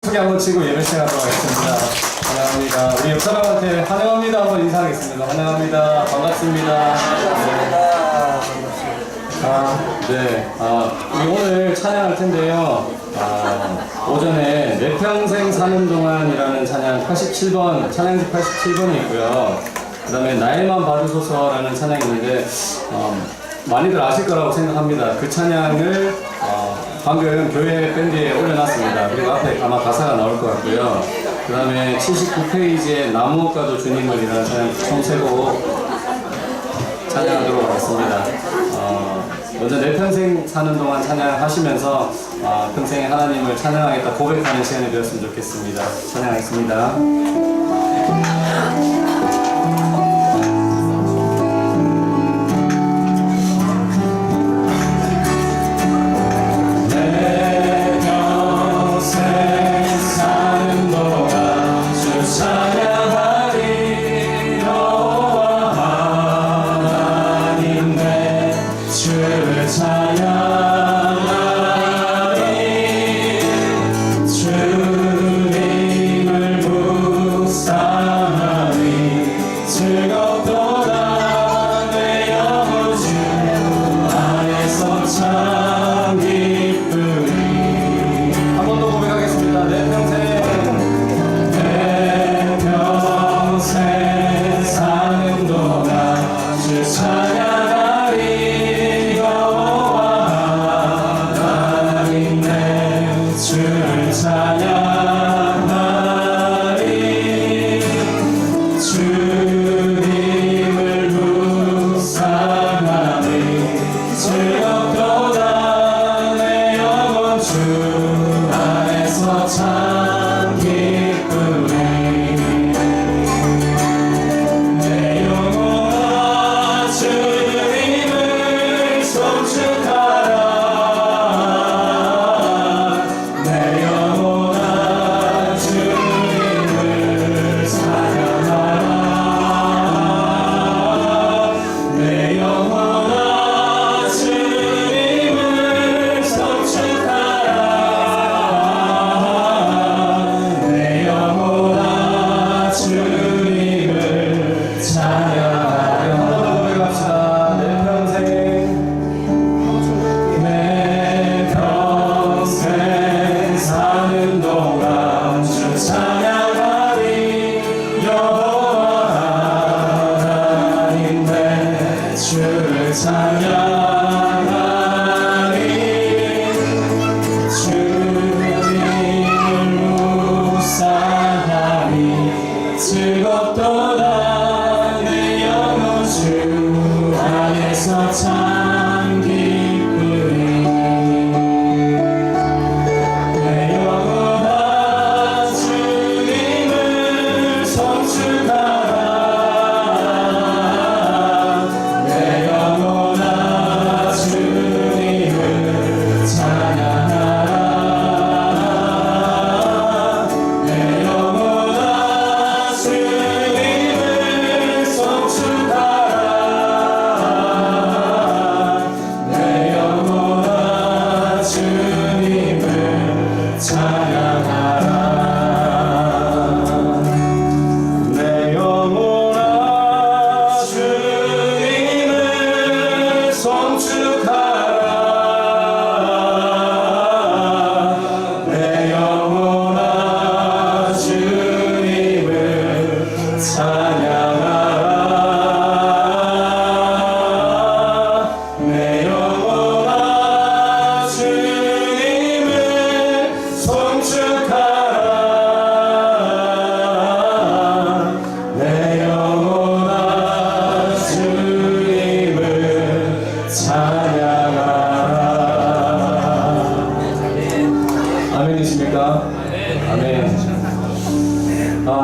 크게 한번 치고 예배 시작하도록 하겠습니다. 환영합니다. 우리 옆 사람한테 환영합니다 한번 인사하겠습니다. 환영합니다. 반갑습니다. 네. 우리 오늘 찬양할 텐데요. 오전에 내 평생 사는 동안이라는 찬양 87번, 찬양지 87번이 있고요. 그 다음에 나일만 받으소서라는 찬양이 있는데, 많이들 아실 거라고 생각합니다. 그 찬양을 방금 교회 밴드에 올려놨습니다. 그리고 앞에 아마 가사가 나올 것 같고요. 그 다음에 79페이지에 나무엇과도 주님을이라는 찬양 총 세곡 찬양하도록 하겠습니다. 먼저 내 평생 사는 동안 찬양하시면서 평생에 하나님을 찬양하겠다 고백하는 시간이 되었으면 좋겠습니다. 찬양하겠습니다.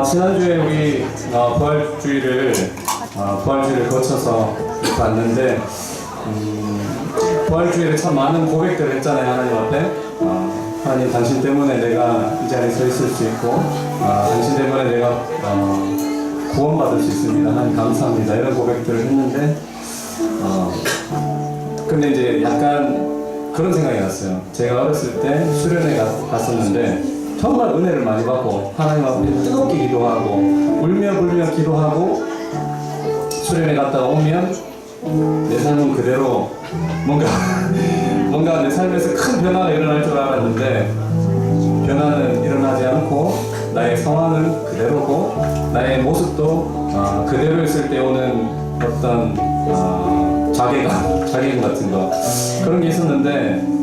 지난주에 우리 부활주의를 거쳐서 봤는데 부활주의를 참 많은 고백들을 했잖아요. 하나님 앞에 하나님 당신 때문에 내가 이 자리에 서 있을 수 있고 당신 때문에 내가 구원받을 수 있습니다. 하나님 감사합니다. 이런 고백들을 했는데 근데 이제 약간 그런 생각이 났어요. 제가 어렸을 때 수련회 갔었는데 정말 은혜를 많이 받고 하나님 앞에 뜨겁게 기도하고 울며 불며 기도하고 수련회 갔다가 오면 내 삶은 그대로 뭔가 내 삶에서 큰 변화가 일어날 줄 알았는데 변화는 일어나지 않고 나의 상황은 그대로고 나의 모습도 그대로였을 때 오는 어떤 자괴감 같은 거 그런 게 있었는데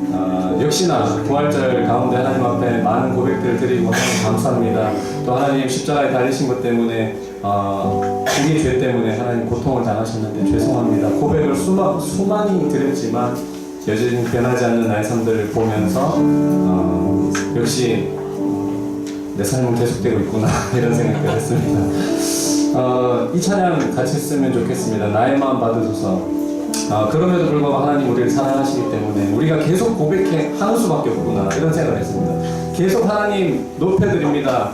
역시나 부활절 가운데 하나님 앞에 많은 고백들을 드리고 하나님 감사합니다. 또 하나님 십자가에 달리신 것 때문에 우리의 죄 때문에 하나님 고통을 당하셨는데 죄송합니다. 고백을 수많이 드렸지만 여전히 변하지 않는 나의 삶들을 보면서 역시 내 삶은 계속되고 있구나 이런 생각을 했습니다. 이 찬양 같이 했으면 좋겠습니다. 나의 마음 받으소서. 그럼에도 불구하고 하나님 우리를 사랑하시기 때문에 우리가 계속 고백하는 수밖에 없구나 이런 생각을 했습니다. 계속 하나님 높여드립니다.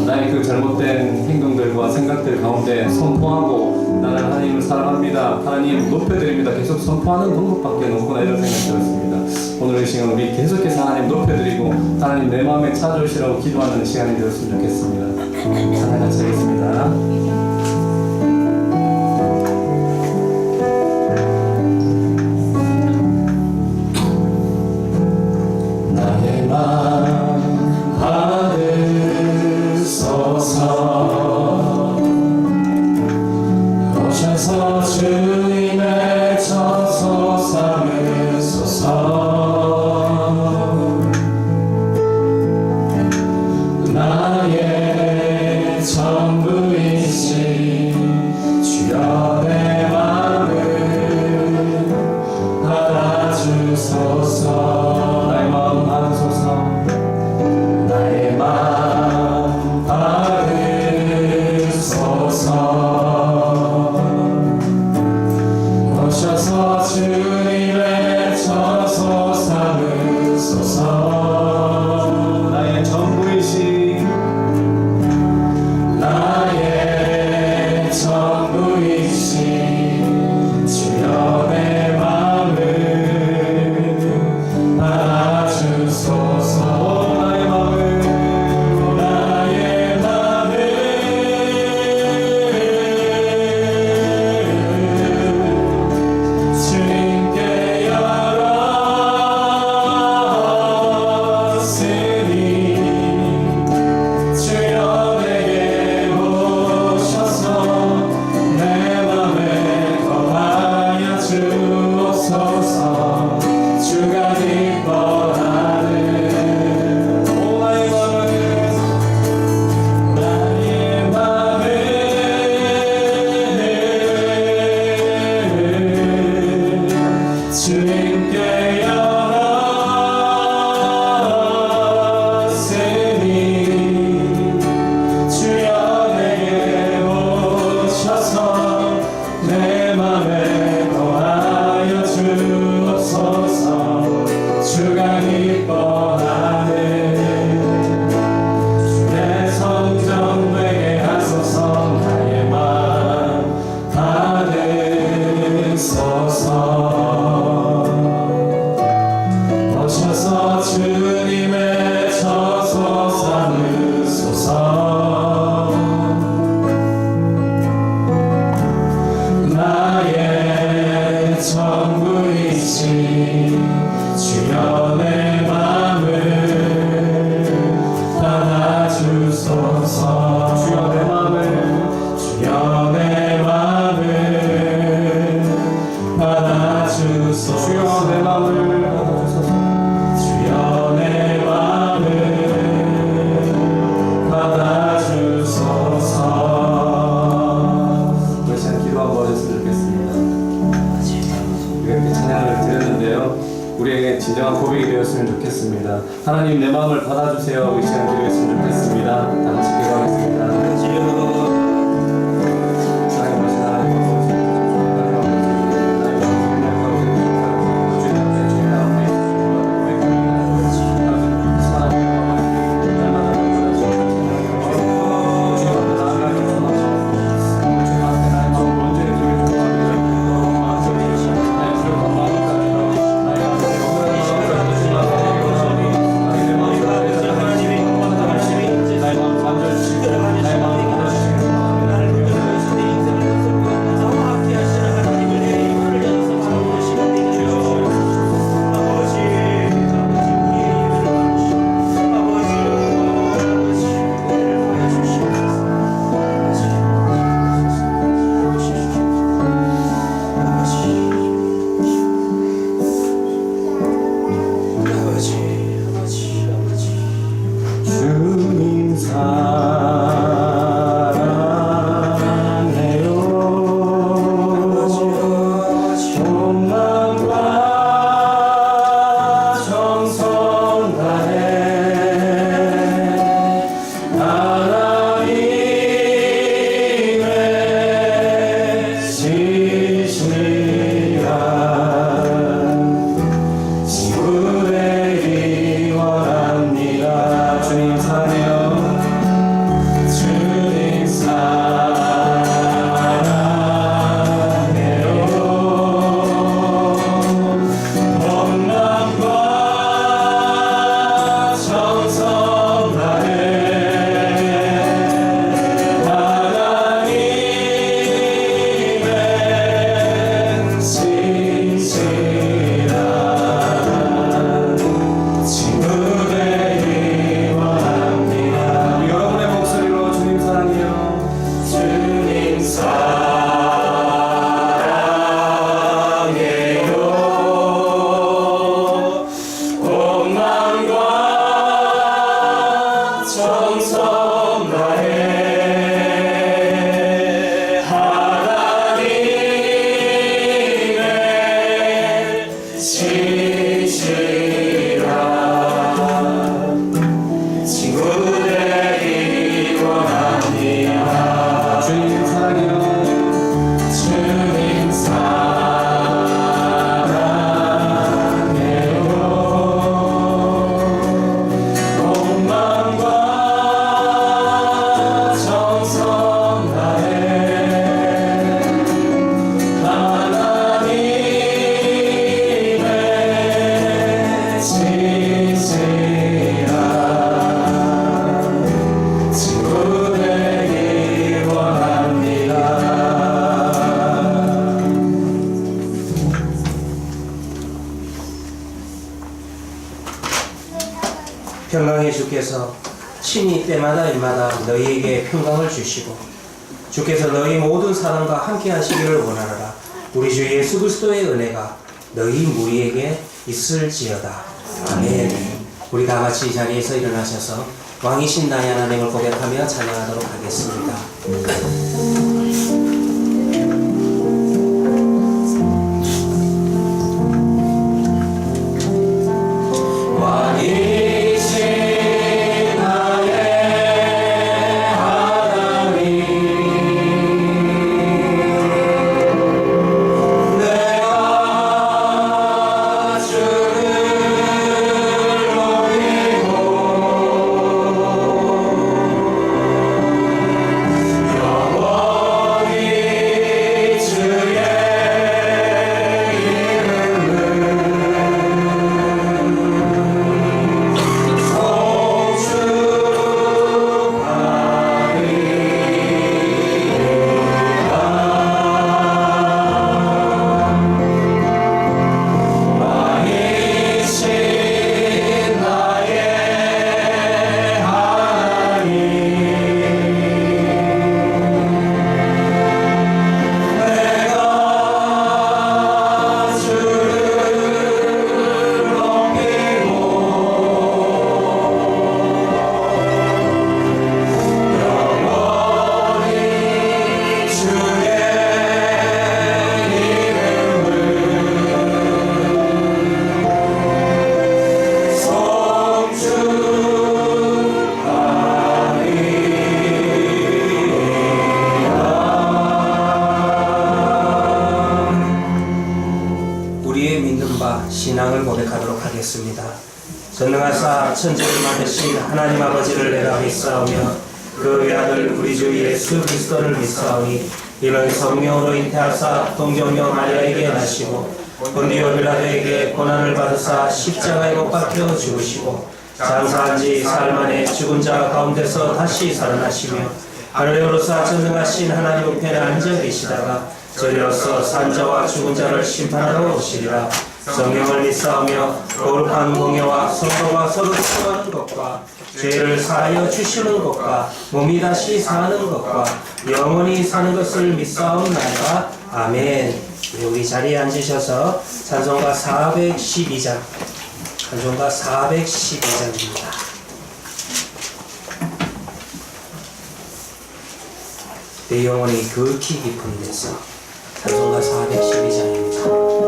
나의 그 잘못된 행동들과 생각들 가운데 선포하고 나는 하나님을 사랑합니다. 하나님 높여드립니다. 계속 선포하는 방법밖에 없구나 이런 생각이 들었습니다. 오늘 이 시간 우리 계속해서 하나님 높여드리고 하나님 내 마음에 찾아오시라고 기도하는 시간이 되었으면 좋겠습니다. 찬양 같이 하겠습니다. 오셔서 주님의 처소 삼으소서. 나의 전부이신 주여 내 마음을 받아주소서. 나의 마음 받으소서. 나의 마음 받으소서. 오셔서 주님의 처소 삼으소서. 나의 전부이신 나의 전부이신 주여 내 마음을 받아주소서. 나의 마음을 나의 마음을 주님께 열었으니 주여 내게 오셔서 내 맘에 거하여 주옵소서. 주가 기뻐하는 나의 맘을 주님께 열었으니 주여 내게 오셔서 내 맘에 거하여 주옵소서. 주가 기뻐하는 주의 성전 되게 하소서. 나의 마음 받으소서. 오셔서 주님의 처소 삼으소서. 나의 전부이신 주여 내 맘을 받아주소서. 주여 내 마음을 주여 내 맘을 받아주소서. 주여 내 마음을 받아주소서. 주여 내 맘을 받아주소서. 우리 시간 기도 한번 하셨으면 좋겠습니다. 이렇게 찬양을 드렸는데요. 우리에게 진정한 고백이 되었으면 좋겠습니다. 하나님 내 마음을 받아주세요. 이 시간 드리겠으면 좋겠습니다. 다 같이 기도하겠습니다. 사랑의 모신 하나님 하나님이 친히 때마다 일마다 너희에게 평강을 주시고 주께서 너희 모든 사람과 함께 하시기를 원하노라. 우리 주 예수 그리스도의 은혜가 너희 무리에게 있을지어다. 아멘. 우리 다 같이 이 자리에서 일어나셔서 왕이신 나의 하나님을 고백하며 찬양하도록 하겠습니다. 신앙을 고백하도록 하겠습니다. 전능하사 천지를 만드신 하나님 아버지를 내가 믿사오며 그 외아들 우리 주 예수 그리스도를 믿사오니 이는 성령으로 잉태하사 동정녀 마리아에게 나시고 본디오 빌라도에게 고난을 받으사 십자가에 못 박혀 죽으시고 장사한 지 사흘 만에 죽은 자 가운데서 다시 살아나시며 하늘에 오르사 전능하신 하나님 우편에 앉아 계시다가 저리로서 산자와 죽은 자를 심판하러 오시리라. 성령을 믿사오며 거룩한 공예와 성도가 서로 수고하는 것과 죄를 사하여 주시는 것과 몸이 다시 사는 것과 영원히 사는 것을 믿사옵나이다. 아멘. 우리 자리에 앉으셔서 찬송가 412장 찬송가 412장입니다. 내 영혼이 극히 깊은 데서 찬송가 412장입니다.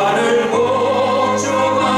하늘 목조가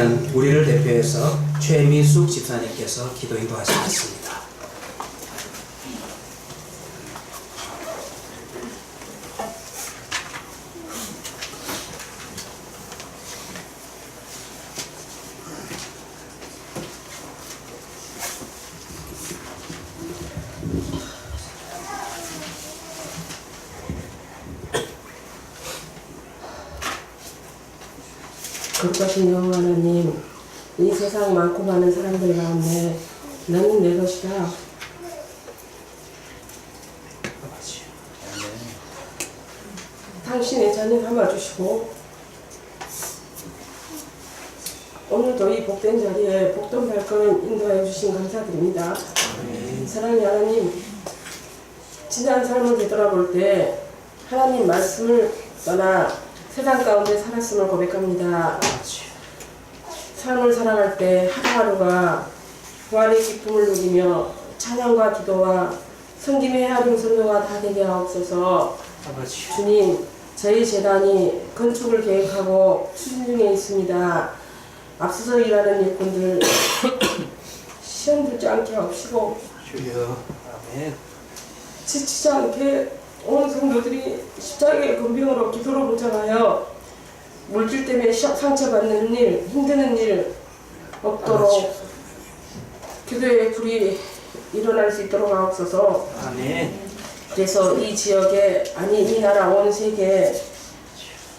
이제는 우리를 대표해서 최민숙 집사님께서 기도 인도하시겠습니다. 거룩하신 여호와 하나님, 이 세상 많고 많은 사람들 가운데 너는 내 것이다. 당신의 자녀 삼아주시고 오늘도 이 복된 자리에 복된 발걸음 인도하여 주신 감사드립니다. 사랑하는 하나님, 지난 삶을 되돌아볼 때 하나님 말씀을 떠나 세상 가운데 살았음을 고백합니다. 삶을 살아갈 때 하루하루가 부활의 기쁨을 누리며 찬양과 기도와 섬김의 헤아림 선도가 다 되게 하옵소서. 주님, 저희 재단이 건축을 계획하고 추진 중에 있습니다. 앞서서 일하는 일꾼들 시험 들지 않게 하옵시고 주여. 아멘. 지치지 않게 온 성도들이 십자가의 권병으로 기도로 무장하여 물질 때문에 상처받는 일, 힘드는 일 없도록 기도의 불이 일어날 수 있도록 하옵소서. 아멘. 그래서 이 지역에, 아니 이 나라 온 세계에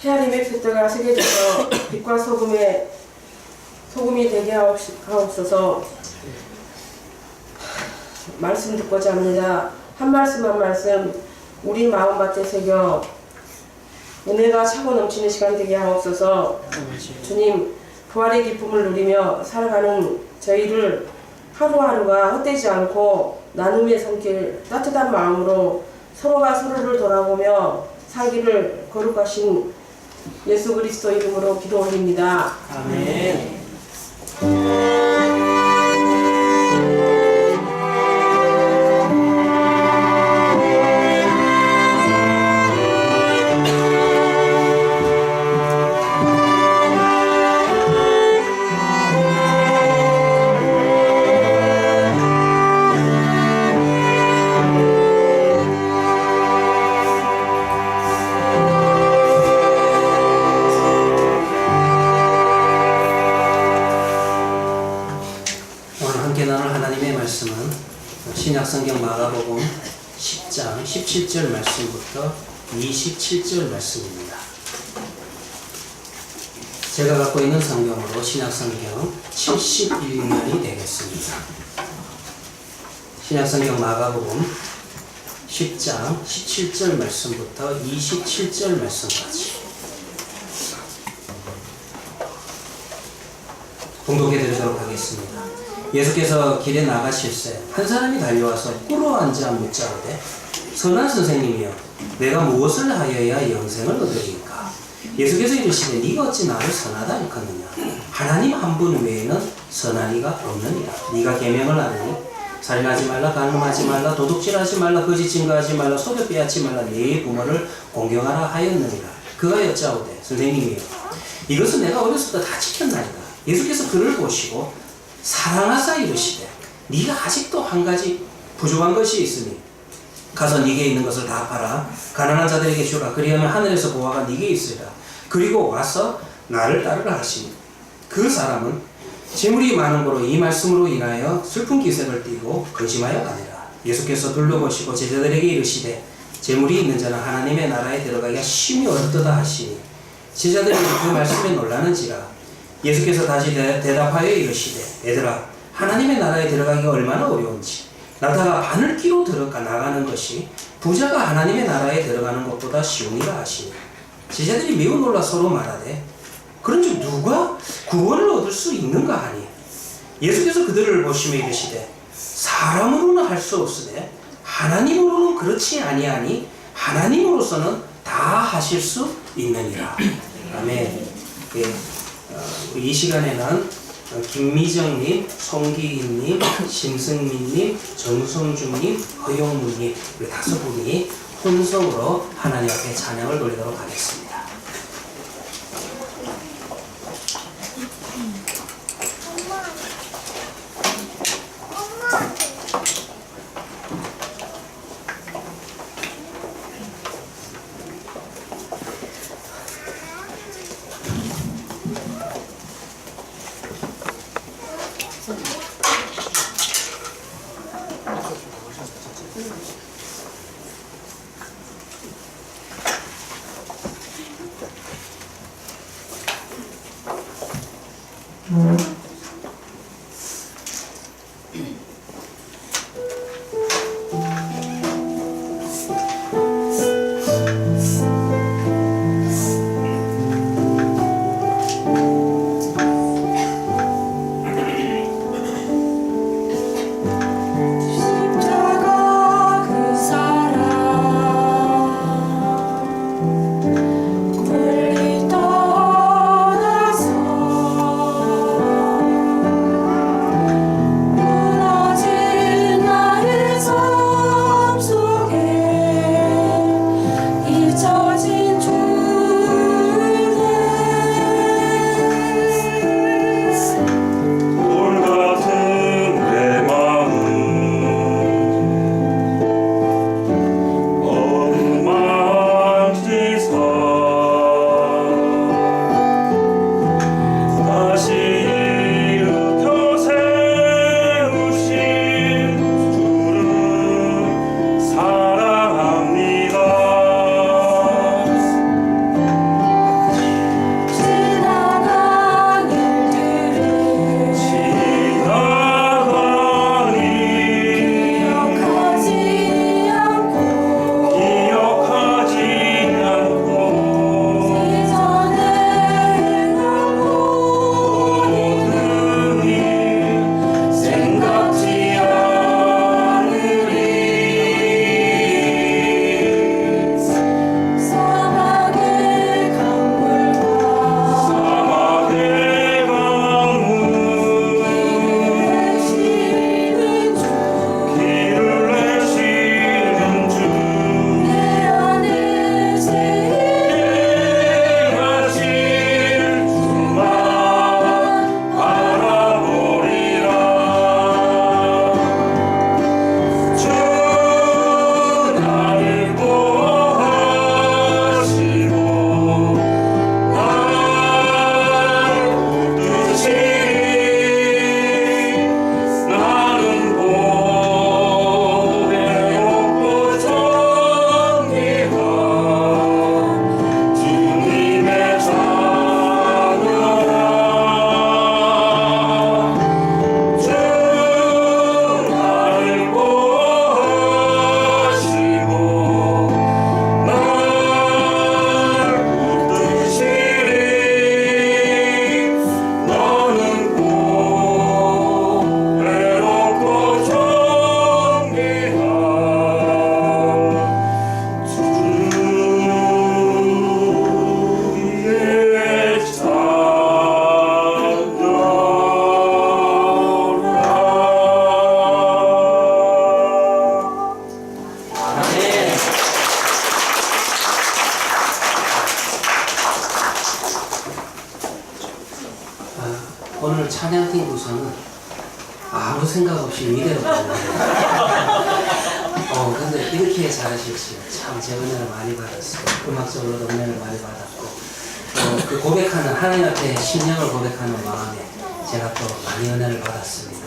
헤아림의 핏대가 새겨져서 빛과 소금이 되게 하옵소서. 말씀 듣고자 합니다. 한 말씀 한 말씀 우리 마음밭에 새겨 은혜가 차고 넘치는 시간 되게 하옵소서. 주님, 부활의 기쁨을 누리며 살아가는 저희를 하루하루가 헛되지 않고 나눔의 손길 따뜻한 마음으로 서로가 서로를 돌아보며 살기를 거룩하신 예수 그리스도 이름으로 기도 올립니다. 아멘. 신약성경 마가복음 10장 17절 말씀부터 27절 말씀입니다. 제가 갖고 있는 성경으로 신약성경 71년이 되겠습니다. 신약성경 마가복음 10장 17절 말씀부터 27절 말씀까지 봉독해 드리도록 하겠습니다. 예수께서 길에 나가실새 한 사람이 달려와서 꿇어앉아 묻자오되 선한 선생님이여 내가 무엇을 하여야 영생을 얻으리까? 예수께서 이르시되 네가 어찌 나를 선하다 일컫느냐? 하나님 한 분 외에는 선한 이가 없느니라. 네가 계명을 하느니 살인하지 말라, 간음하지 말라, 도둑질하지 말라, 거짓 증거하지 말라, 소변 빼앗지 말라, 네 부모를 공경하라 하였느니라. 그가 여짜오되 선생님이여 이것은 내가 어렸을 때 다 지켰나이다. 예수께서 그를 보시고 사랑하사 이르시되 네가 아직도 한 가지 부족한 것이 있으니 가서 네게 있는 것을 다 팔아 가난한 자들에게 주라. 그리하면 하늘에서 보화가 네게 있으리라. 그리고 와서 나를 따르라 하시니 그 사람은 재물이 많은 거로 이 말씀으로 인하여 슬픈 기색을 띠고 근심하여 가니라. 예수께서 둘러보시고 제자들에게 이르시되 재물이 있는 자는 하나님의 나라에 들어가기가 심히 어렵도다 하시니 제자들이 그 말씀에 놀라는지라. 예수께서 다시 대답하여 이르시되 얘들아 하나님의 나라에 들어가기가 얼마나 어려운지 나다가 바늘기로 들어가 나가는 것이 부자가 하나님의 나라에 들어가는 것보다 쉬우니라 하시니 제자들이 매우 놀라 서로 말하되 그런즉 누가 구원을 얻을 수 있는가 하니 예수께서 그들을 보시며 이르시되 사람으로는 할 수 없으되 하나님으로는 그렇지 아니하니 하나님으로서는 다 하실 수 있느니라. 아멘. 예. 이 시간에는 김미정님, 송기인님, 심승민님, 정성준님, 허용문님 우리 5분이 혼성으로 하나님 앞에 찬양을 돌리도록 하겠습니다. 십자가 그 사랑 멀리 떠나서 무너진 나의 삶 속에 잊혀진 주를 돌 같은 내 마음 엉망지사 다시 일으켜 세우신 주를 사랑합니다. 지나간 일들을 지나가니 기억하지 않고 기억하지 않고 이전에 행한 모든 모든 일 생각지 않으리. 사막의 강물과 사막의 강물 길을 내시는 주 길을 내시는 주 내 안에 제일 하실 주만 바라보리라. 주 나를 보호하시고 날 붙드시리. 나는 보배롭고 존귀한 주님의 자녀라. 주 나를 보호하시고 날 붙드시리. 너는 보배롭고 존귀한 주의 자녀라. 아멘. 오늘 찬양팀 구성은 아무 생각 없이 이대로 가는 근데 이렇게 잘하실지 참 제 은혜를 많이 받았어요. 음악적으로도 은혜를 많이 받았고 그 고백하는 하나님 앞에 심령을 고백하는 마음에 제가 또 많이 은혜를 받았습니다.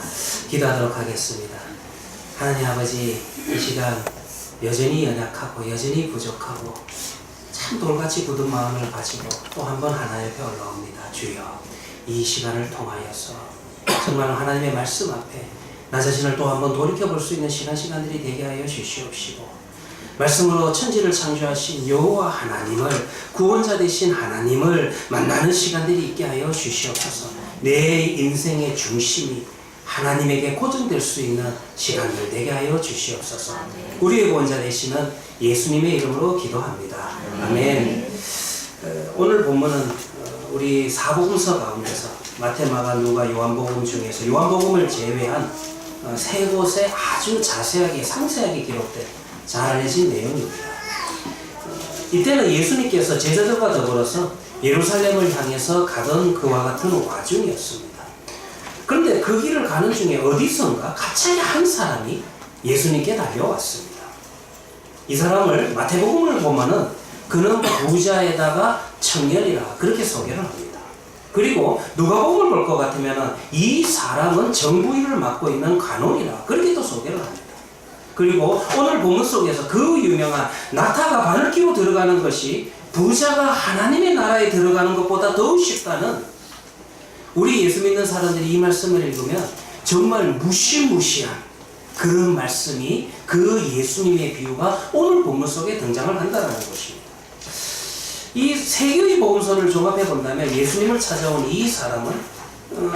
기도하도록 하겠습니다. 하나님 아버지, 이 시간 여전히 연약하고 여전히 부족하고 참 돌같이 굳은 마음을 가지고 또 한 번 하나님 앞에 올라옵니다. 주여, 이 시간을 통하여서 정말 하나님의 말씀 앞에 나 자신을 또 한 번 돌이켜볼 수 있는 시간들이 되게 하여 주시옵시고, 말씀으로 천지를 창조하신 여호와 하나님을, 구원자 되신 하나님을 만나는 시간들이 있게 하여 주시옵소서. 내 인생의 중심이 하나님에게 고정될 수 있는 시간들 되게 하여 주시옵소서. 우리의 구원자 되시는 예수님의 이름으로 기도합니다. 아멘. 오늘 본문은 우리 사복음서 가운데서 마태, 마가, 누가, 요한복음 중에서 요한복음을 제외한 세 곳에 아주 자세하게 상세하게 기록된 잘 알려진 내용입니다. 이때는 예수님께서 제자들과 더불어서 예루살렘을 향해서 가던 그와 같은 와중이었습니다. 그런데 그 길을 가는 중에 어디선가 갑자기 한 사람이 예수님께 달려왔습니다. 이 사람을 마태복음을 보면은 그는 부자에다가 청년이라 그렇게 소개를 합니다. 그리고 누가복음을 볼 것 같으면 이 사람은 정부 일을 맡고 있는 간원이라 그렇게 또 소개를 합니다. 그리고 오늘 본문 속에서 그 유명한 낙타가 바늘 끼고 들어가는 것이 부자가 하나님의 나라에 들어가는 것보다 더욱 쉽다는 우리 예수 믿는 사람들이 이 말씀을 읽으면 정말 무시무시한 그런 말씀이 그 예수님의 비유가 오늘 본문 속에 등장을 한다는 것입니다. 이 세 개의 복음서를 종합해 본다면 예수님을 찾아온 이 사람은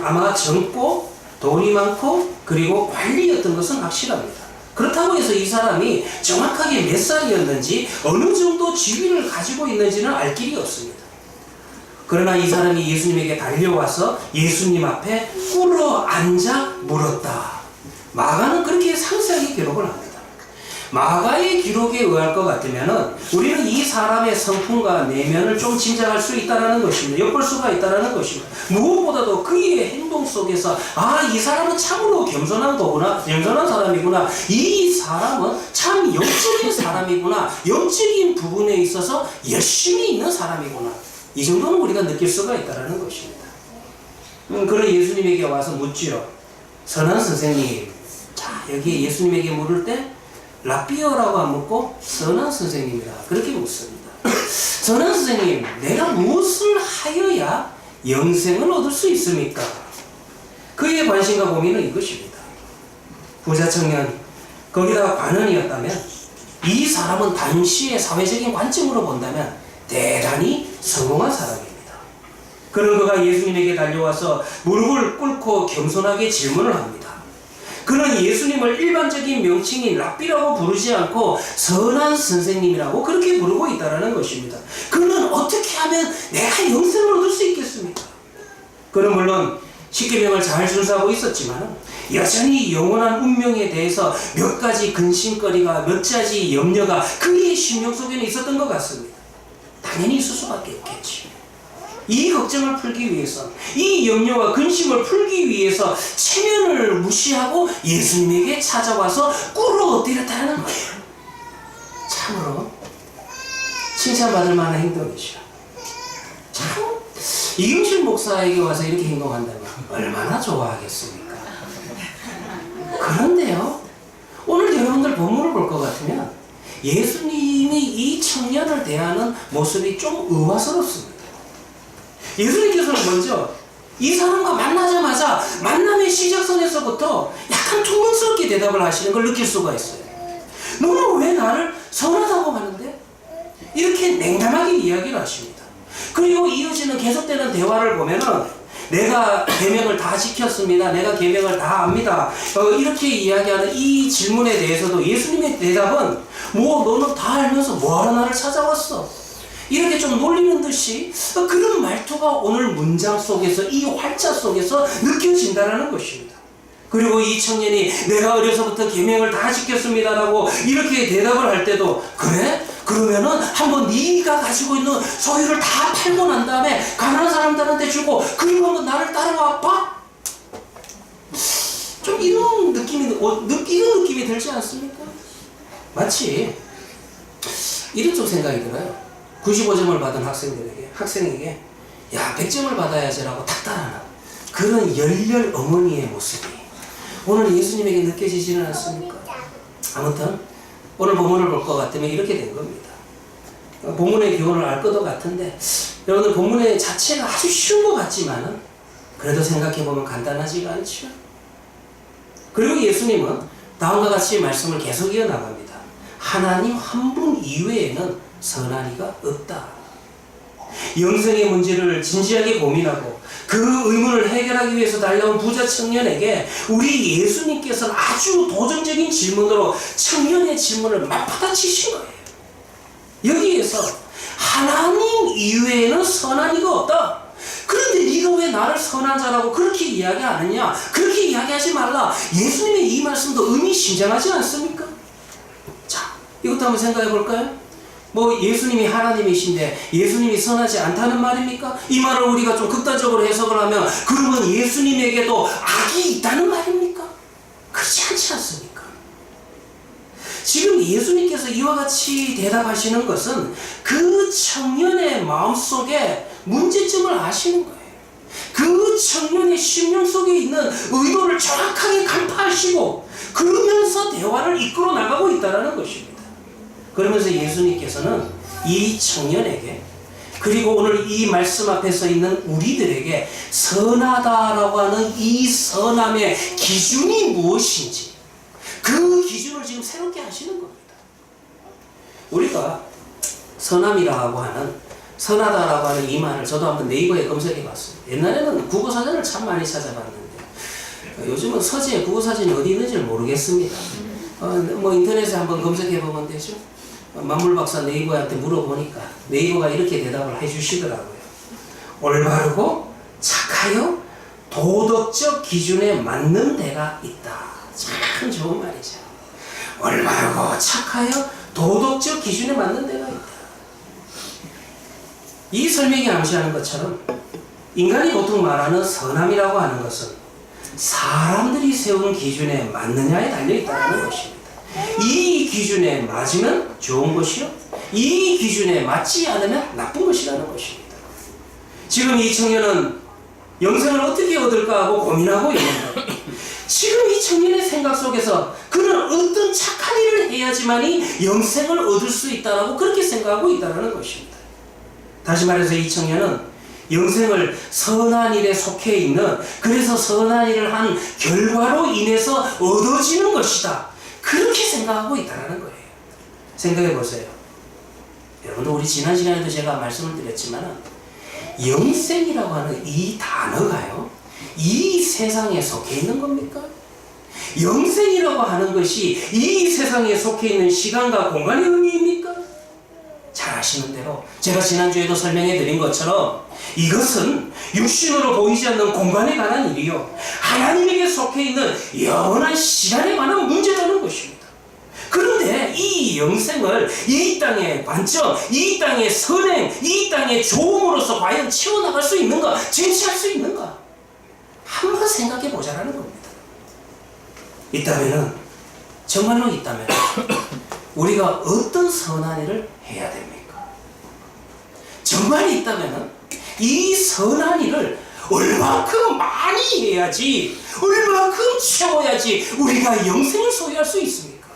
아마 젊고 돈이 많고 그리고 관리였던 것은 확실합니다. 그렇다고 해서 이 사람이 정확하게 몇 살이었는지 어느 정도 지위를 가지고 있는지는 알 길이 없습니다. 그러나 이 사람이 예수님에게 달려와서 예수님 앞에 꿇어 앉아 물었다. 마가는 그렇게 상세하게 기록을 합니다. 마가의 기록에 의할 것 같으면 우리는 이 사람의 성품과 내면을 좀 짐작할 수 있다는 것입니다. 엿볼 수가 있다는 것입니다. 무엇보다도 그의 행동 속에서 이 사람은 참으로 겸손한 거구나, 겸손한 사람이구나, 이 사람은 참 영적인 사람이구나, 영적인 부분에 있어서 열심히 있는 사람이구나, 이 정도는 우리가 느낄 수가 있다는 것입니다. 그런 예수님에게 와서 묻지요. 선한 선생님, 자 여기 예수님에게 물을 때 라비어라고 안 묻고 선한 선생님이라 그렇게 묻습니다. 선한 선생님, 내가 무엇을 하여야 영생을 얻을 수 있습니까? 그의 관심과 고민은 이것입니다. 부자 청년, 거기다가 관원이었다면 이 사람은 당시의 사회적인 관점으로 본다면 대단히 성공한 사람입니다. 그런 그가 예수님에게 달려와서 무릎을 꿇고 겸손하게 질문을 합니다. 그는 예수님을 일반적인 명칭인 랍비라고 부르지 않고 선한 선생님이라고 그렇게 부르고 있다는 것입니다. 그는 어떻게 하면 내가 영생을 얻을 수 있겠습니까? 그는 물론 십계명을 잘 준수하고 있었지만 여전히 영원한 운명에 대해서 몇 가지 근심거리가, 몇 가지 염려가 그의 심령 속에는 있었던 것 같습니다. 당연히 있을 수밖에 없겠지. 이 걱정을 풀기 위해서, 이 염려와 근심을 풀기 위해서 체면을 무시하고 예수님에게 찾아와서 꿇어 엎드렸다는 거예요. 참으로 칭찬받을 만한 행동이죠. 참 이경실 목사에게 와서 이렇게 행동한다면 얼마나 좋아하겠습니까? 그런데요, 오늘 여러분들 본문을 볼 것 같으면 예수님이 이 청년을 대하는 모습이 좀 의아스럽습니다. 예수님께서는 먼저 이 사람과 만나자마자 만남의 시작선에서부터 약간 퉁명스럽게 대답을 하시는 걸 느낄 수가 있어요. 너는 왜 나를 선하다고 하는데? 이렇게 냉담하게 이야기를 하십니다. 그리고 이어지는 계속되는 대화를 보면은 내가 계명을 다 지켰습니다. 내가 계명을 다 압니다. 이렇게 이야기하는 이 질문에 대해서도 예수님의 대답은 너는 다 알면서 뭐하러 나를 찾아왔어? 이렇게 좀 놀리는 듯이 그런 말투가 오늘 문장 속에서, 이 활자 속에서 느껴진다는 것입니다. 그리고 이 청년이 내가 어려서부터 계명을 다 지켰습니다라고 이렇게 대답을 할 때도, 그래? 그러면은 한번 네가 가지고 있는 소유를 다 팔고 난 다음에 가난한 사람들한테 주고 그리고 한번 나를 따라와 봐? 좀 이런 느낌이 들지 않습니까? 마치 이런 좀 생각이 들어요. 95점을 받은 학생에게 야 100점을 받아야지라고 닥달하는 그런 열렬 어머니의 모습이 오늘 예수님에게 느껴지지는 않습니까? 아무튼 오늘 본문을 볼 것 같으면 이렇게 된 겁니다. 본문의 교훈을 알 것도 같은데 여러분들 본문의 자체가 아주 쉬운 것 같지만 그래도 생각해보면 간단하지가 않죠. 그리고 예수님은 다음과 같이 말씀을 계속 이어나갑니다. 하나님 한 분 이외에는 선한 이가 없다. 영생의 문제를 진지하게 고민하고 그 의문을 해결하기 위해서 달려온 부자 청년에게 우리 예수님께서는 아주 도전적인 질문으로 청년의 질문을 맞받아치신 거예요. 여기에서 하나님 이외에는 선한 이가 없다. 그런데 네가 왜 나를 선한 자라고 그렇게 이야기하느냐? 그렇게 이야기하지 말라. 예수님의 이 말씀도 의미심장하지 않습니까? 자, 이것도 한번 생각해 볼까요? 예수님이 하나님이신데 예수님이 선하지 않다는 말입니까? 이 말을 우리가 좀 극단적으로 해석을 하면 그러면 예수님에게도 악이 있다는 말입니까? 그렇지 않지 않습니까? 지금 예수님께서 이와 같이 대답하시는 것은 그 청년의 마음속에 문제점을 아시는 거예요. 그 청년의 심령 속에 있는 의도를 정확하게 간파하시고 그러면서 대화를 이끌어 나가고 있다는 것입니다. 그러면서 예수님께서는 이 청년에게 그리고 오늘 이 말씀 앞에 서 있는 우리들에게 선하다라고 하는 이 선함의 기준이 무엇인지 그 기준을 지금 새롭게 하시는 겁니다. 우리가 선함이라고 하는 선하다라고 하는 이 말을 저도 한번 네이버에 검색해 봤습니다. 옛날에는 국어사전을 참 많이 찾아봤는데 요즘은 서재에 국어사전이 어디 있는지 모르겠습니다. 뭐 인터넷에 한번 검색해 보면 되죠. 만물박사 네이버한테 물어보니까 네이버가 이렇게 대답을 해주시더라고요. 올바르고 착하여 도덕적 기준에 맞는 데가 있다. 참 좋은 말이죠. 올바르고 착하여 도덕적 기준에 맞는 데가 있다. 이 설명이 암시하는 것처럼 인간이 보통 말하는 선함이라고 하는 것은 사람들이 세운 기준에 맞느냐에 달려있다는 것입니다. 이 기준에 맞으면 좋은 것이요, 이 기준에 맞지 않으면 나쁜 것이라는 것입니다. 지금 이 청년은 영생을 어떻게 얻을까 하고 고민하고 있는데 지금 이 청년의 생각 속에서 그는 어떤 착한 일을 해야지만이 영생을 얻을 수 있다라고 그렇게 생각하고 있다는 것입니다. 다시 말해서 이 청년은 영생을 선한 일에 속해 있는, 그래서 선한 일을 한 결과로 인해서 얻어지는 것이다, 그렇게 생각하고 있다는 거예요. 생각해 보세요. 여러분들, 우리 지난 시간에도 제가 말씀을 드렸지만 영생이라고 하는 이 단어가요, 이 세상에 속해 있는 겁니까? 영생이라고 하는 것이 이 세상에 속해 있는 시간과 공간의 의미입니까? 잘 아시는 대로 제가 지난주에도 설명해 드린 것처럼 이것은 육신으로 보이지 않는 공간에 관한 일이요, 하나님에게 속해 있는 영원한 시간에 관한 문제라는 것입니다. 그런데 이 영생을 이 땅의 관점, 이 땅의 선행, 이 땅의 조음으로서 과연 채워나갈 수 있는가, 쟁취할 수 있는가, 한번 생각해 보자라는 겁니다. 있다면은, 정말로 있다면 우리가 어떤 선한 일을 해야 됩니까? 정말 있다면은 이 선한 일을 얼마큼 많이 해야지, 얼마큼 채워야지 우리가 영생을 소유할 수 있습니까?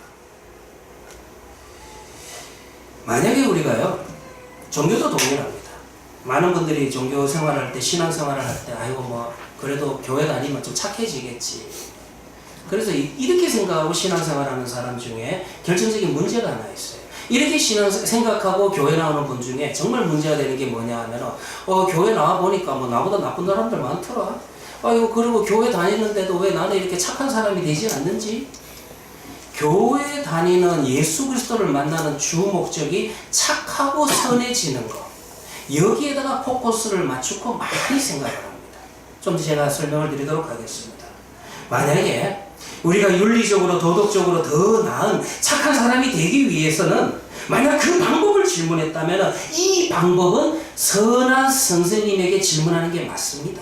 만약에 우리가요, 종교도 동일합니다. 많은 분들이 종교 생활할 때, 신앙 생활을 할 때, 아이고 뭐 그래도 교회 다니면 좀 착해지겠지, 그래서 이렇게 생각하고 신앙생활하는 사람 중에 결정적인 문제가 하나 있어요. 이렇게 생각하고 교회 나오는 분 중에 정말 문제가 되는 게 뭐냐 하면, 교회 나와보니까 뭐 나보다 나쁜 사람들 많더라. 아이고, 그리고 교회 다니는데도 왜 나는 이렇게 착한 사람이 되지 않는지? 교회 다니는 예수 그리스도를 만나는 주 목적이 착하고 선해지는 것, 여기에다가 포커스를 맞추고 많이 생각을 합니다. 좀 더 제가 설명을 드리도록 하겠습니다. 만약에 우리가 윤리적으로 도덕적으로 더 나은 착한 사람이 되기 위해서는, 만약 그 방법을 질문했다면 이 방법은 선한 선생님에게 질문하는 게 맞습니다.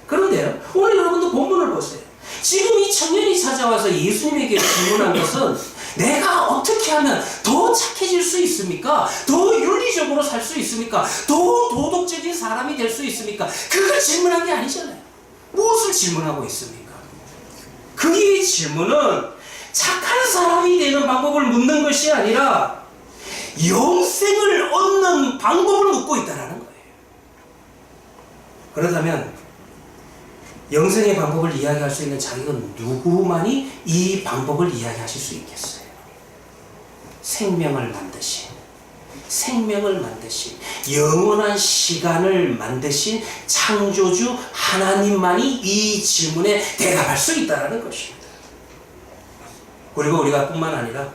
그런데요, 오늘 여러분도 본문을 보세요. 지금 이 청년이 찾아와서 예수님에게 질문한 것은 내가 어떻게 하면 더 착해질 수 있습니까? 더 윤리적으로 살 수 있습니까? 더 도덕적인 사람이 될 수 있습니까? 그걸 질문한 게 아니잖아요. 무엇을 질문하고 있습니까? 그의 질문은 착한 사람이 되는 방법을 묻는 것이 아니라 영생을 얻는 방법을 묻고 있다는 거예요. 그렇다면 영생의 방법을 이야기할 수 있는 자격은 누구만이 이 방법을 이야기하실 수 있겠어요? 생명을 만드신 영원한 시간을 만드신 창조주 하나님만이 이 질문에 대답할 수 있다는 것입니다. 그리고 우리가 뿐만 아니라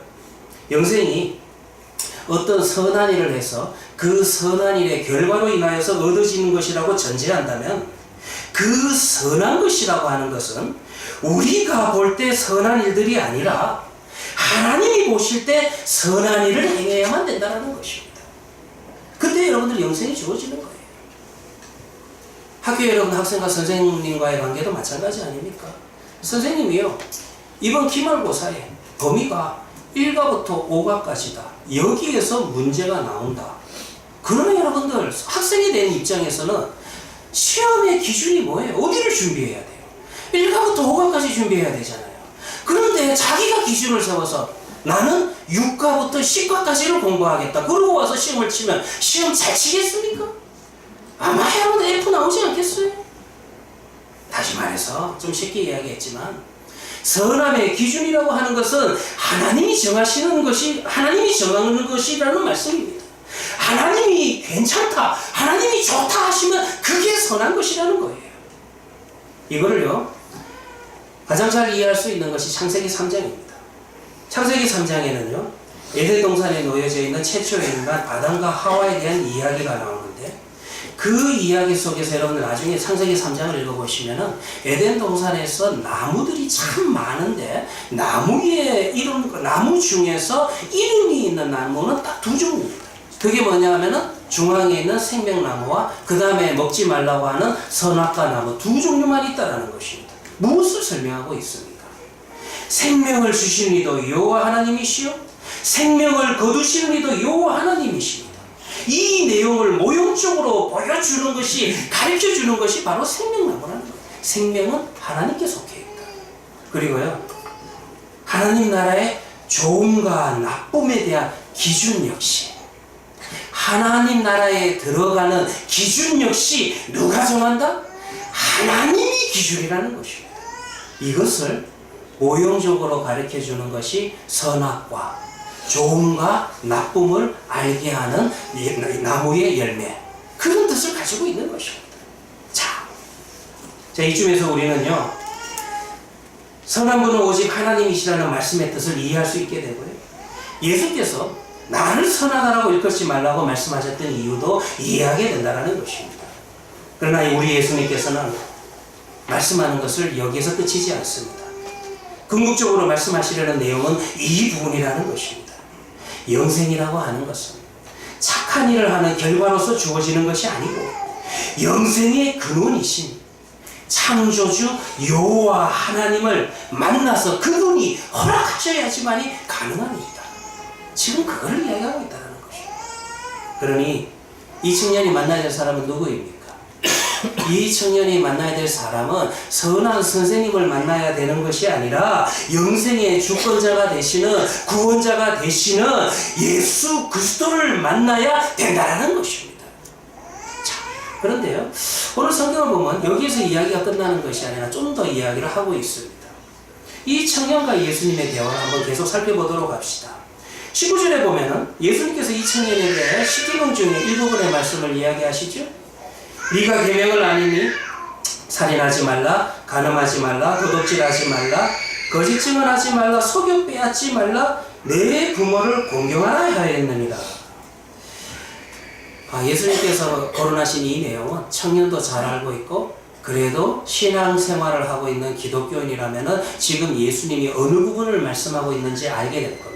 영생이 어떤 선한 일을 해서 그 선한 일의 결과로 인하여서 얻어지는 것이라고 전제한다면, 그 선한 것이라고 하는 것은 우리가 볼 때 선한 일들이 아니라 하나님이 보실 때 선한 일을 행해야만 된다는 것입니다. 그때 여러분들 영생이 주어지는 거예요. 학교에 여러분 학생과 선생님과의 관계도 마찬가지 아닙니까? 선생님이요, 이번 기말고사에 범위가 1가부터 5가까지다, 여기에서 문제가 나온다. 그러면 여러분들 학생에 대한 입장에서는 시험의 기준이 뭐예요? 어디를 준비해야 돼요? 1가부터 5가까지 준비해야 되잖아요. 그런데 자기가 기준을 세워서 나는 유과부터 치과까지를 공부하겠다. 그러고 와서 시험을 치면 시험 잘 치겠습니까? 아마 여러분 F 나오지 않겠어요? 다시 말해서 좀 쉽게 이야기했지만 선함의 기준이라고 하는 것은 하나님이 정하시는 것이 하나님이 정하는 것이라는 말씀입니다. 하나님이 괜찮다, 하나님이 좋다 하시면 그게 선한 것이라는 거예요. 이거를요 가장 잘 이해할 수 있는 것이 창세기 3장입니다. 창세기 3장에는요 에덴 동산에 놓여져 있는 최초의 인간 아담과 하와에 대한 이야기가 나오는데 그 이야기 속에서 여러분들 나중에 창세기 3장을 읽어보시면은 에덴 동산에서 나무들이 참 많은데 나무 중에서 이름이 있는 나무는 딱 두 종류입니다. 그게 뭐냐 하면은 중앙에 있는 생명나무와 그 다음에 먹지 말라고 하는 선악과 나무 두 종류만 있다라는 것입니다. 무엇을 설명하고 있습니까? 생명을 주시는 이도 여호와 하나님이시요 생명을 거두시는 이도 여호와 하나님이십니다. 이 내용을 모형적으로 보여주는 것이 가르쳐주는 것이 바로 생명나무라는 거예요. 생명은 하나님께 속해 있다. 그리고요 하나님 나라의 좋음과 나쁨에 대한 기준 역시 하나님 나라에 들어가는 기준 역시 누가 정한다? 하나님이 기준이라는 것입니다. 이것을 모형적으로 가르쳐주는 것이 선악과 좋음과 나쁨을 알게 하는 나무의 열매, 그런 뜻을 가지고 있는 것입니다. 자, 이쯤에서 우리는요 선한 분은 오직 하나님이시라는 말씀의 뜻을 이해할 수 있게 되고요 예수께서 나를 선하다라고 일컫지 말라고 말씀하셨던 이유도 이해하게 된다는 것입니다. 그러나 우리 예수님께서는 말씀하는 것을 여기에서 끝이지 않습니다. 궁극적으로 말씀하시려는 내용은 이 부분이라는 것입니다. 영생이라고 하는 것은 착한 일을 하는 결과로서 주어지는 것이 아니고 영생의 근원이신 창조주 여호와 하나님을 만나서 그분이 허락하셔야지만이 가능한 일이다. 지금 그걸 이야기하고 있다는 것입니다. 그러니 이 청년이 만나야 될 사람은 누구입니까? 이 청년이 만나야 될 사람은 선한 선생님을 만나야 되는 것이 아니라 영생의 주권자가 되시는 구원자가 되시는 예수 그리스도를 만나야 된다는 것입니다. 자, 그런데요 오늘 성경을 보면 여기에서 이야기가 끝나는 것이 아니라 좀 더 이야기를 하고 있습니다. 이 청년과 예수님의 대화를 한번 계속 살펴보도록 합시다. 19절에 보면은 예수님께서 이 청년에게 십계명 중에 일부분의 말씀을 이야기하시죠. 네가 계명을 아니니 살인하지 말라, 간음하지 말라, 도둑질하지 말라, 거짓 증언하지 말라, 속여 빼앗지 말라, 내 부모를 공경하라 하였느니라. 예수님께서 거론하신 이 내용은 청년도 잘 알고 있고 그래도 신앙생활을 하고 있는 기독교인이라면 지금 예수님이 어느 부분을 말씀하고 있는지 알게 될 겁니다.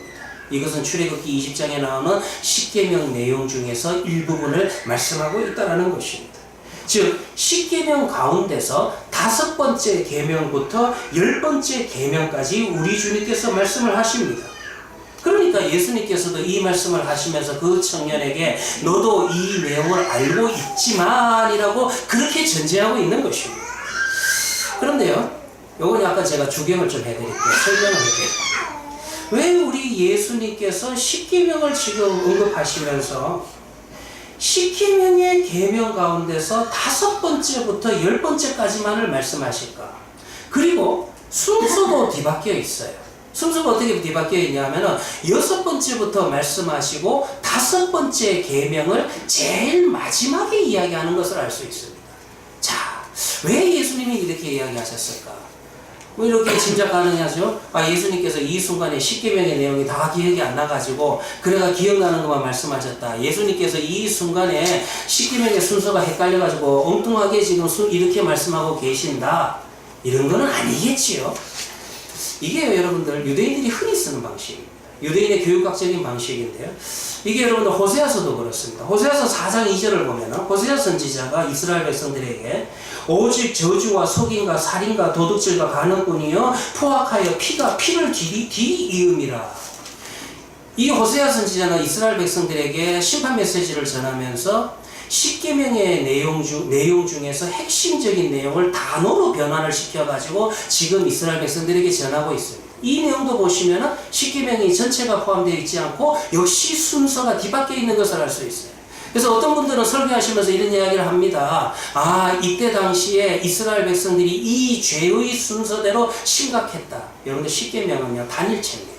이것은 출애굽기 20장에 나오는 십계명 내용 중에서 일부분을 말씀하고 있다는 것입니다. 즉 십계명 가운데서 5번째 계명부터 10번째 계명까지 우리 주님께서 말씀을 하십니다. 그러니까 예수님께서도 이 말씀을 하시면서 그 청년에게 너도 이 내용을 알고 있지만이라고 그렇게 전제하고 있는 것입니다. 그런데요 요건 약간 제가 주경을 좀 해드릴게요. 설명을 해드릴게요. 왜 우리 예수님께서 십계명을 지금 언급하시면서 십계명의 계명 가운데서 5번째부터 10번째까지만을 말씀하실까? 그리고 순서도 뒤바뀌어 있어요. 순서가 어떻게 뒤바뀌어 있냐면은 6번째부터 말씀하시고 5번째 계명을 제일 마지막에 이야기하는 것을 알 수 있습니다. 자, 왜 예수님이 이렇게 이야기하셨을까? 왜 이렇게 짐작 가능하죠? 예수님께서 이 순간에 십계명의 내용이 다 기억이 안 나가지고 그래가 기억나는 것만 말씀하셨다. 예수님께서 이 순간에 십계명의 순서가 헷갈려가지고 엉뚱하게 지금 이렇게 말씀하고 계신다. 이런 거는 아니겠지요. 이게 여러분들 유대인들이 흔히 쓰는 방식입니다. 유대인의 교육학적인 방식인데요. 이게 여러분들 호세아서도 그렇습니다. 호세아서 4장 2절을 보면 호세아 선지자가 이스라엘 백성들에게 오직 저주와 속임과 살인과 도둑질과 간음꾼이여 포악하여 피를 뒤이음이라. 이 호세아 선지자는 이스라엘 백성들에게 심판 메시지를 전하면서 십계명의 내용 중에서 핵심적인 내용을 단어로 변환을 시켜가지고 지금 이스라엘 백성들에게 전하고 있습니다. 이 내용도 보시면은 십계명이 전체가 포함되어 있지 않고 역시 순서가 뒤바뀌어 있는 것을 알 수 있어요. 그래서 어떤 분들은 설교하시면서 이런 이야기를 합니다. 아, 이때 당시에 이스라엘 백성들이 이 죄의 순서대로 심각했다. 여러분들 십계명은요 단일체입니다.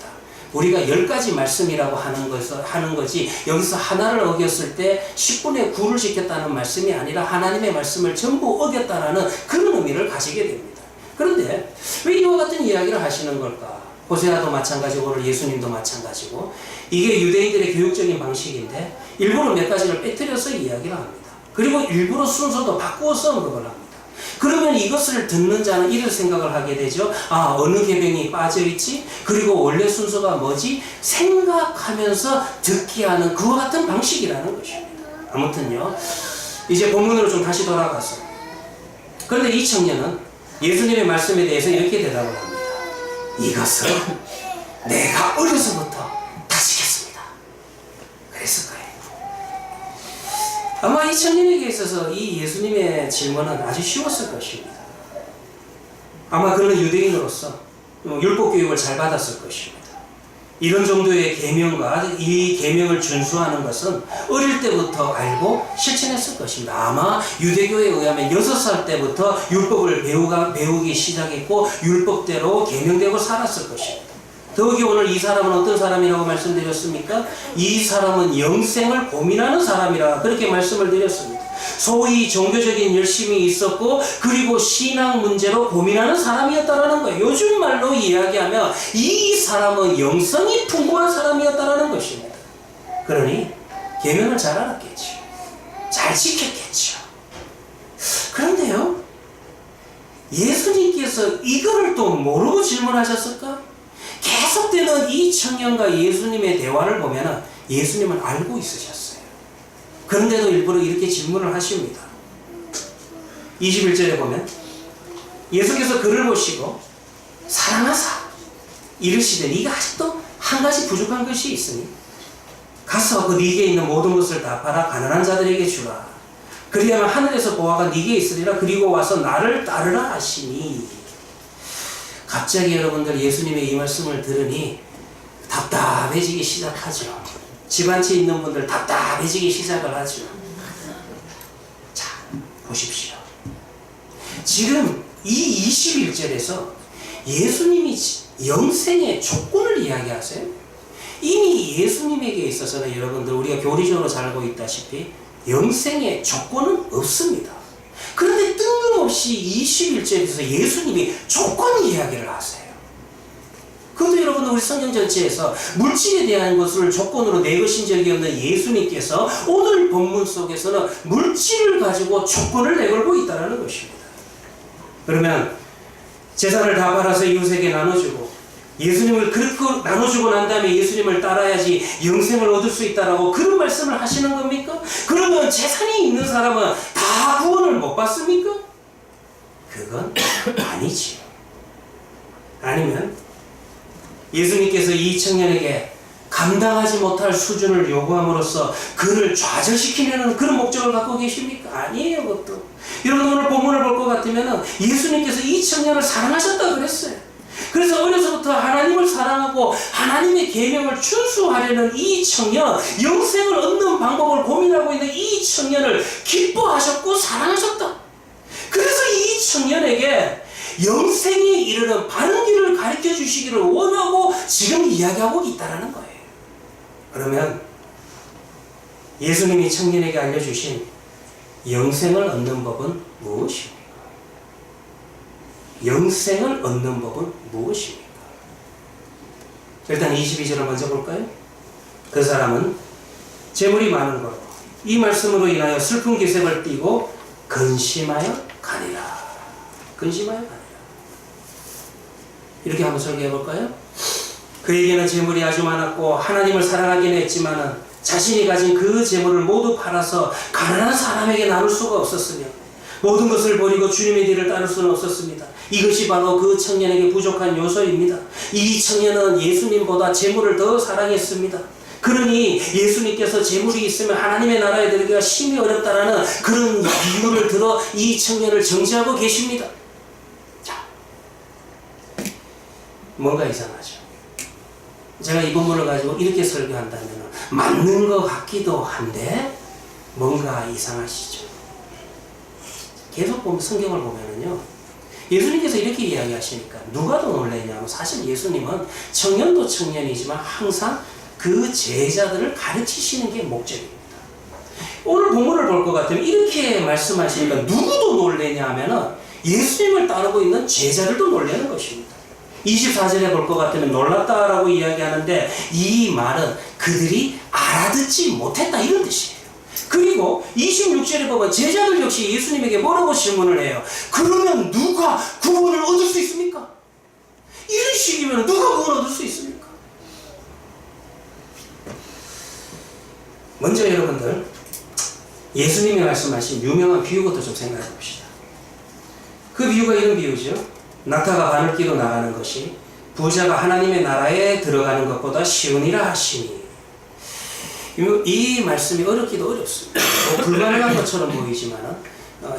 우리가 10가지 말씀이라고 하는 거지, 여기서 하나를 어겼을 때 10분의 9를 지켰다는 말씀이 아니라 하나님의 말씀을 전부 어겼다라는 그런 의미를 가지게 됩니다. 그런데 왜 이와 같은 이야기를 하시는 걸까? 호세아도 마찬가지고 오늘 예수님도 마찬가지고, 이게 유대인들의 교육적인 방식인데 일부러 몇 가지를 빼뜨려서 이야기를 합니다. 그리고 일부러 순서도 바꾸어서 언급을 합니다. 그러면 이것을 듣는 자는 이런 생각을 하게 되죠. 아, 어느 계명이 빠져있지? 그리고 원래 순서가 뭐지? 생각하면서 듣게 하는 그와 같은 방식이라는 것입니다. 아무튼요, 이제 본문으로 좀 다시 돌아가서, 그런데 이 청년은 예수님의 말씀에 대해서 이렇게 대답을 합니다. 이것은 내가 어려서부터 다 지켰습니다. 그랬을 거예요. 아마 이 청년에게 있어서 이 예수님의 질문은 아주 쉬웠을 것입니다. 아마 그는 유대인으로서 율법 교육을 잘 받았을 것입니다. 이런 정도의 계명과 이 계명을 준수하는 것은 어릴 때부터 알고 실천했을 것입니다. 아마 유대교에 의하면 6살 때부터 율법을 배우기 시작했고 율법대로 계명되고 살았을 것입니다. 더욱이 오늘 이 사람은 어떤 사람이라고 말씀드렸습니까? 이 사람은 영생을 고민하는 사람이라 그렇게 말씀을 드렸습니다. 소위 종교적인 열심이 있었고 그리고 신앙 문제로 고민하는 사람이었다라는 거예요. 요즘 말로 이야기하면 이 사람은 영성이 풍부한 사람이었다라는 것입니다. 그러니 계명을 잘 알았겠죠. 잘 지켰겠죠. 그런데요, 예수님께서 이거를 또 모르고 질문하셨을까? 계속되는 이 청년과 예수님의 대화를 보면 예수님은 알고 있으셨어요. 그런데도 일부러 이렇게 질문을 하십니다. 21절에 보면 예수께서 그를 보시고 사랑하사 이르시되 네가 아직도 한 가지 부족한 것이 있으니 가서 그 네게 있는 모든 것을 다 팔아 가난한 자들에게 주라. 그리하면 하늘에서 보화가 네게 있으리라. 그리고 와서 나를 따르라 하시니. 갑자기 여러분들 예수님의 이 말씀을 들으니 답답해지기 시작하죠. 집안채 있는 분들 답답해지기 시작을 하죠. 자, 보십시오. 지금 이 21절에서 예수님이 영생의 조건을 이야기하세요. 이미 예수님에게 있어서는 여러분들 우리가 교리적으로 잘 알고 있다시피 영생의 조건은 없습니다. 그런데 뜬금없이 21절에서 예수님이 조건 이야기를 하세요. 그런데 여러분 우리 성경 전체에서 물질에 대한 것을 조건으로 내거신 적이 없는 예수님께서 오늘 본문 속에서는 물질을 가지고 조건을 내걸고 있다는 것입니다. 그러면 재산을 다 팔아서 이웃에게 나눠주고 예수님을 그렇게 나눠주고 난 다음에 예수님을 따라야지 영생을 얻을 수 있다라고 그런 말씀을 하시는 겁니까? 그러면 재산이 있는 사람은 다 구원을 못 받습니까? 그건 아니지요. 아니면 예수님께서 이 청년에게 감당하지 못할 수준을 요구함으로써 그를 좌절시키려는 그런 목적을 갖고 계십니까? 아니에요, 그것도. 여러분 오늘 본문을 볼 것 같으면 예수님께서 이 청년을 사랑하셨다고 그랬어요. 그래서 어려서부터 하나님을 사랑하고 하나님의 계명을 준수하려는 이 청년, 영생을 얻는 방법을 고민하고 있는 이 청년을 기뻐하셨고 사랑하셨다. 그래서 이 청년에게 영생에 이르는 바른 길을 가르쳐 주시기를 원하고 지금 이야기하고 있다는 거예요. 그러면 예수님이 청년에게 알려주신 영생을 얻는 법은 무엇입니까? 영생을 얻는 법은 무엇입니까? 일단 22절을 먼저 볼까요? 그 사람은 재물이 많은 거로 이 말씀으로 인하여 슬픈 기색을 띠고 근심하여 가니라. 근심하여 가니라. 이렇게 한번 설교해 볼까요? 그에게는 재물이 아주 많았고 하나님을 사랑하긴 했지만은 자신이 가진 그 재물을 모두 팔아서 가난한 사람에게 나눌 수가 없었으며 모든 것을 버리고 주님의 뒤를 따를 수는 없었습니다. 이것이 바로 그 청년에게 부족한 요소입니다. 이 청년은 예수님보다 재물을 더 사랑했습니다. 그러니 예수님께서 재물이 있으면 하나님의 나라에 들기가 심히 어렵다라는 그런 이유를 들어 이 청년을 정죄하고 계십니다. 자, 뭔가 이상하죠. 제가 이 본문을 가지고 이렇게 설교한다면 맞는 것 같기도 한데 뭔가 이상하시죠. 계속 보면 성경을 보면은요, 예수님께서 이렇게 이야기하시니까 누가 더 놀라냐면, 사실 예수님은 청년도 청년이지만 항상 그 제자들을 가르치시는 게 목적입니다. 오늘 본문을 볼 것 같으면 이렇게 말씀하시니까 누구도 놀래냐 하면은 예수님을 따르고 있는 제자들도 놀라는 것입니다. 24절에 볼 것 같으면 놀랐다라고 이야기하는데, 이 말은 그들이 알아듣지 못했다 이런 뜻이에요. 그리고 26절에 보면 제자들 역시 예수님에게 뭐라고 질문을 해요? 그러면 누가 구원을 얻을 수 있습니까? 이런 식이면 누가 구원을 얻을 수 있습니까? 먼저 여러분들, 예수님이 말씀하신 유명한 비유부터 좀 생각해 봅시다. 그 비유가 이런 비유죠. 낙타가 바늘기로 나가는 것이 부자가 하나님의 나라에 들어가는 것보다 쉬우니라 하시니. 이 말씀이 어렵기도 어렵습니다. 불가능한 것처럼 보이지만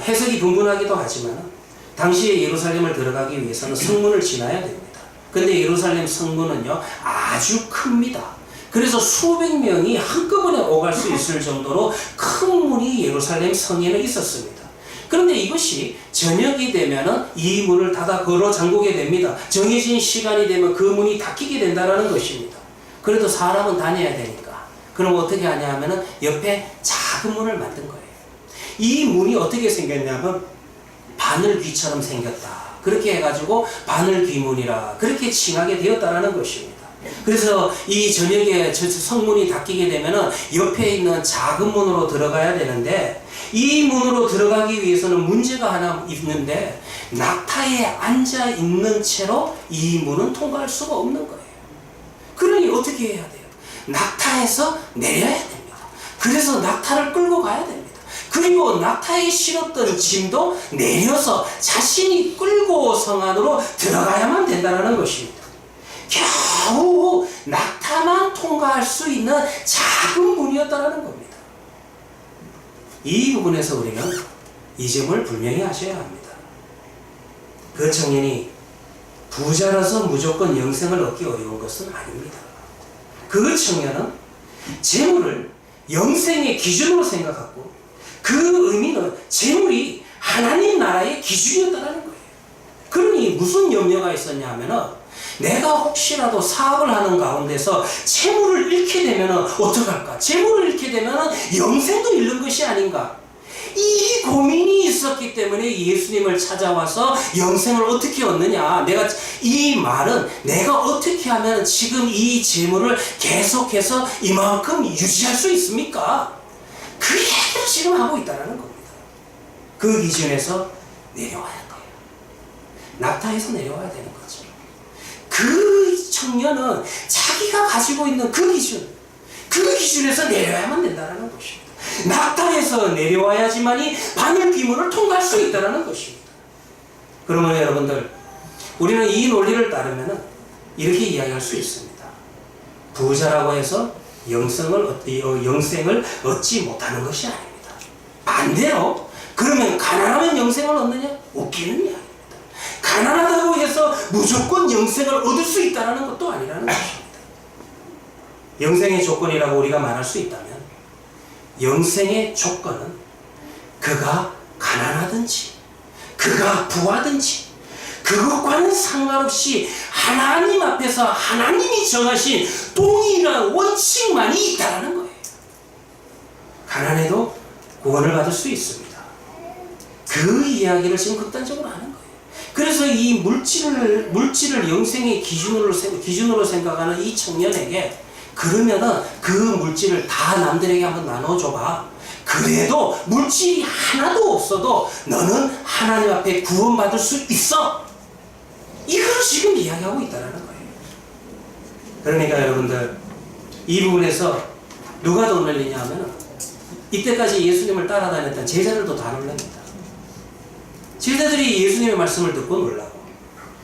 해석이 분분하기도 하지만 당시에 예루살렘을 들어가기 위해서는 성문을 지나야 됩니다. 근데 예루살렘 성문은요 아주 큽니다. 그래서 수백 명이 한꺼번에 오갈 수 있을 정도로 큰 문이 예루살렘 성에는 있었습니다. 그런데 이것이 저녁이 되면은 이 문을 닫아 걸어 잠그게 됩니다. 정해진 시간이 되면 그 문이 닫히게 된다는 것입니다. 그래도 사람은 다녀야 되니까. 그럼 어떻게 하냐 하면은 옆에 작은 문을 만든 거예요. 이 문이 어떻게 생겼냐면 바늘귀처럼 생겼다. 그렇게 해가지고 바늘귀문이라 그렇게 칭하게 되었다라는 것입니다. 그래서 이 저녁에 성문이 닫히게 되면은 옆에 있는 작은 문으로 들어가야 되는데, 이 문으로 들어가기 위해서는 문제가 하나 있는데, 낙타에 앉아 있는 채로 이 문은 통과할 수가 없는 거예요. 그러니 어떻게 해야 돼요? 낙타에서 내려야 됩니다. 그래서 낙타를 끌고 가야 됩니다. 그리고 낙타에 실었던 짐도 내려서 자신이 끌고 성 안으로 들어가야만 된다는 것입니다. 겨우 낙타만 통과할 수 있는 작은 문이었다는 겁니다. 이 부분에서 우리는 이 점을 분명히 하셔야 합니다. 그 청년이 부자라서 무조건 영생을 얻기 어려운 것은 아닙니다. 그 청년은 재물을 영생의 기준으로 생각하고, 그 의미는 재물이 하나님 나라의 기준이었다는 거예요. 그러니 무슨 염려가 있었냐 하면은, 내가 혹시라도 사업을 하는 가운데서 재물을 잃게 되면 어떡할까? 재물을 잃게 되면 영생도 잃는 것이 아닌가? 이 고민이 있었기 때문에 예수님을 찾아와서 영생을 어떻게 얻느냐? 이 말은 내가 어떻게 하면 지금 이 재물을 계속해서 이만큼 유지할 수 있습니까? 그 얘기를 지금 하고 있다는 겁니다. 그 기준에서 내려와야 돼요. 낙타에서 내려와야 되는 거죠. 그 청년은 자기가 가지고 있는 그 기준에서 내려야만 된다는 것입니다. 낙타에서 내려와야지만이 바늘귀문을 통과할 수 있다는 것입니다. 그러면 여러분들, 우리는 이 논리를 따르면 이렇게 이야기할 수 있습니다. 부자라고 해서 영생을 얻지 못하는 것이 아닙니다. 반대로, 그러면 가난하면 영생을 얻느냐? 웃기는 이야기입니다. 가난하다고 해서 무조건 영생을 얻을 수 있다는 것도 아니라는 것입니다. 영생의 조건이라고 우리가 말할 수 있다면, 영생의 조건은 그가 가난하든지 그가 부하든지 그것과는 상관없이 하나님 앞에서 하나님이 정하신 동일한 원칙만이 있다는 거예요. 가난해도 구원을 받을 수 있습니다. 그 이야기를 지금 극단적으로 하는 거예요. 그래서 이 물질을 영생의 기준으로 생각하는 이 청년에게, 그러면은 그 물질을 다 남들에게 한번 나눠줘봐. 그래도 물질이 하나도 없어도 너는 하나님 앞에 구원받을 수 있어. 이걸 지금 이야기하고 있다는 거예요. 그러니까 여러분들, 이 부분에서 누가 더 놀리냐 하면, 이때까지 예수님을 따라다녔던 제자들도 다 놀랍니다. 제자들이 예수님의 말씀을 듣고 놀라고.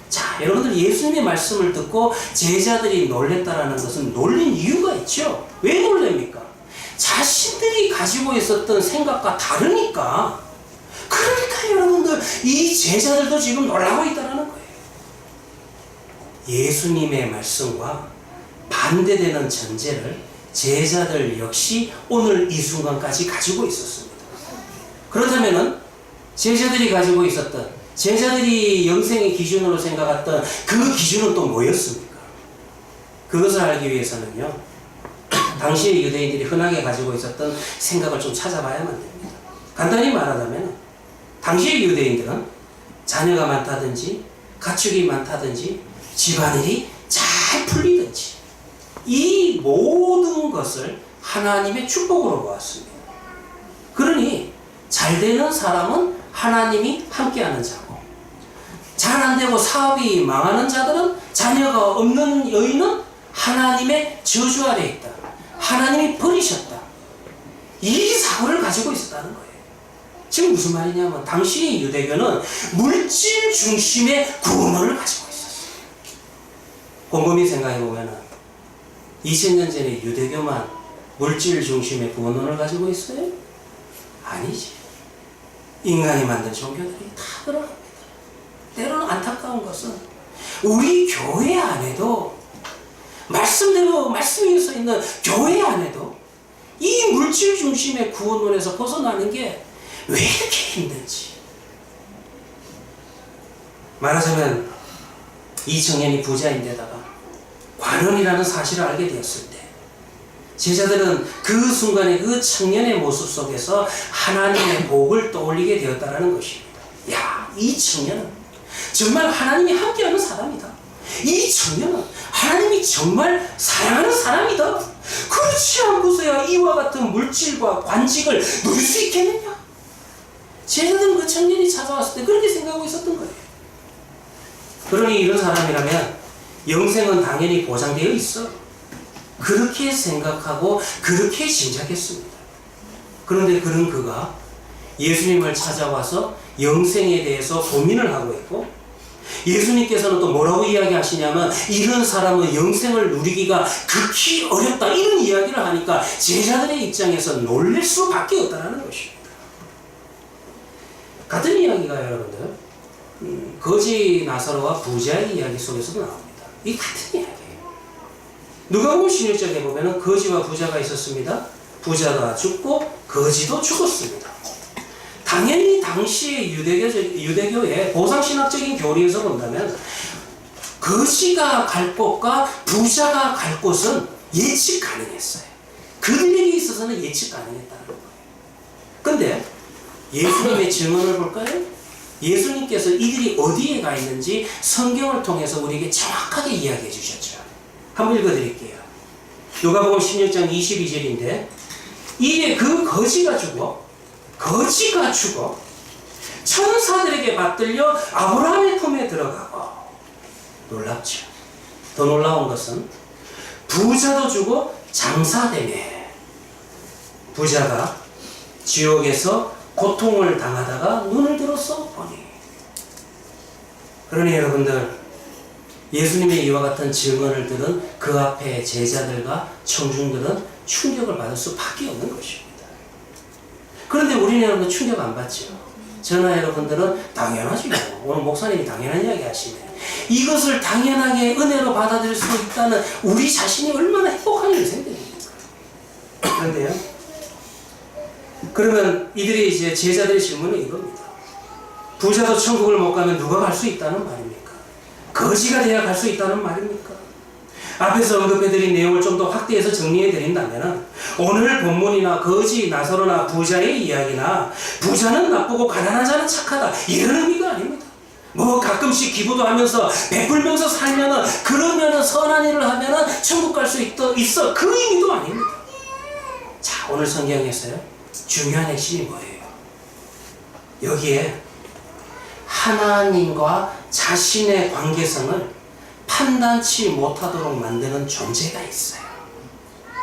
자, 여러분들, 예수님의 말씀을 듣고 제자들이 놀랬다라는 것은 놀린 이유가 있죠. 왜 놀랍니까? 자신들이 가지고 있었던 생각과 다르니까. 그러니까 여러분들, 이 제자들도 지금 놀라고 있다는 거예요. 예수님의 말씀과 반대되는 전제를 제자들 역시 오늘 이 순간까지 가지고 있었습니다. 그렇다면 제자들이 가지고 있었던, 제자들이 영생의 기준으로 생각했던 그 기준은 또 뭐였습니까? 그것을 알기 위해서는요, 당시의 유대인들이 흔하게 가지고 있었던 생각을 좀 찾아봐야만 됩니다. 간단히 말하자면 당시의 유대인들은 자녀가 많다든지 가축이 많다든지 집안일이 잘 풀리든지 이 모든 것을 하나님의 축복으로 보았습니다. 그러니 잘 되는 사람은 하나님이 함께하는 자고, 잘 안 되고 사업이 망하는 자들은, 자녀가 없는 여인은 하나님의 저주 아래 있다, 하나님이 버리셨다, 이 사고를 가지고 있었다는 거예요. 지금 무슨 말이냐면 당시의 유대교는 물질 중심의 구원을 가지고 있었어요. 곰곰이 생각해보면 2000년 전에 유대교만 물질 중심의 구원론을 가지고 있어요? 아니지. 인간이 만든 종교들이 다 들어갑니다. 때로는 안타까운 것은 우리 교회 안에도, 말씀대로 말씀 위에 서 있는 교회 안에도 이 물질 중심의 구원론에서 벗어나는 게 왜 이렇게 힘든지. 말하자면 이 청년이 부자인데다가 관원이라는 사실을 알게 되었을 때 제자들은 그 순간에 그 청년의 모습 속에서 하나님의 복을 떠올리게 되었다는 것입니다. 야, 이 청년은 정말 하나님이 함께하는 사람이다. 이 청년은 하나님이 정말 사랑하는 사람이다. 그렇지 않고서야 이와 같은 물질과 관직을 누릴 수 있겠느냐? 제자들은 그 청년이 찾아왔을 때 그렇게 생각하고 있었던 거예요. 그러니 이런 사람이라면 영생은 당연히 보장되어 있어, 그렇게 생각하고 그렇게 짐작했습니다. 그런데 그런 그가 예수님을 찾아와서 영생에 대해서 고민을 하고 있고, 예수님께서는 또 뭐라고 이야기하시냐면 이런 사람은 영생을 누리기가 극히 어렵다, 이런 이야기를 하니까 제자들의 입장에서 놀랄 수밖에 없다는 것입니다. 같은 이야기가 여러분들 거지 나사로와 부자의 이야기 속에서도 나옵니다. 이 같은 이야기예요. 누가복음 16장에 보면 거지와 부자가 있었습니다. 부자가 죽고 거지도 죽었습니다. 당연히 당시의 유대교의 보상신학적인 교리에서 본다면 거지가 갈 곳과 부자가 갈 곳은 예측 가능했어요. 그들에게 있어서는 예측 가능했다는 거예요. 근데 예수님의 증언을 볼까요? 예수님께서 이들이 어디에 가 있는지 성경을 통해서 우리에게 정확하게 이야기해 주셨죠. 한번 읽어드릴게요. 누가복음 16장 22절인데 이에 그 거지가 죽어 천사들에게 받들려 아브라함의 품에 들어가고, 놀랍죠. 더 놀라운 것은 부자도 죽어 장사되매 부자가 지옥에서 고통을 당하다가 눈을 들어서 보니. 그러니 여러분들, 예수님의 이와 같은 증언을 들은 그 앞에 제자들과 청중들은 충격을 받을 수밖에 없는 것입니다. 그런데 우리는 여러분 충격 안 받죠. 저나 여러분들은 당연하죠. 오늘 목사님이 당연한 이야기 하시네. 이것을 당연하게 은혜로 받아들일 수 있다는 우리 자신이 얼마나 행복한 인생들입니까? 그런데요, 그러면 이들이 이제 제자들의 질문은 이겁니다. 부자도 천국을 못 가면 누가 갈 수 있다는 말입니까? 거지가 돼야 갈 수 있다는 말입니까? 앞에서 언급해드린 내용을 좀 더 확대해서 정리해드린다면 오늘 본문이나 거지, 나사로나 부자의 이야기나 부자는 나쁘고 가난한 자는 착하다, 이런 의미가 아닙니다. 뭐 가끔씩 기도도 하면서 베풀면서 살면은, 그러면은 선한 일을 하면은 천국 갈 수 있어, 그 의미도 아닙니다. 자, 오늘 성경에서요 중요한 핵심이 뭐예요? 여기에 하나님과 자신의 관계성을 판단치 못하도록 만드는 존재가 있어요.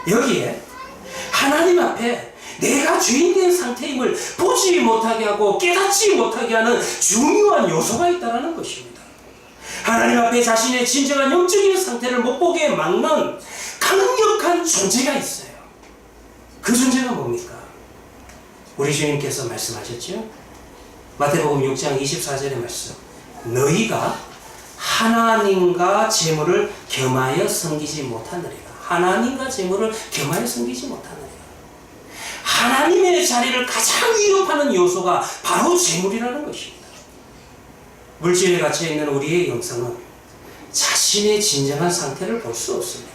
여기에 하나님 앞에 내가 죄인된 상태임을 보지 못하게 하고 깨닫지 못하게 하는 중요한 요소가 있다는 것입니다. 하나님 앞에 자신의 진정한 영적인 상태를 못 보게 막는 강력한 존재가 있어요. 그 존재가 뭡니까? 우리 주님께서 말씀하셨죠? 마태복음 6장 24절의 말씀. 너희가 하나님과 재물을 겸하여 섬기지 못하느니라. 하나님과 재물을 겸하여 섬기지 못하느니라. 하나님의 자리를 가장 위협하는 요소가 바로 재물이라는 것입니다. 물질에 갇혀있는 우리의 영성은 자신의 진정한 상태를 볼 수 없습니다.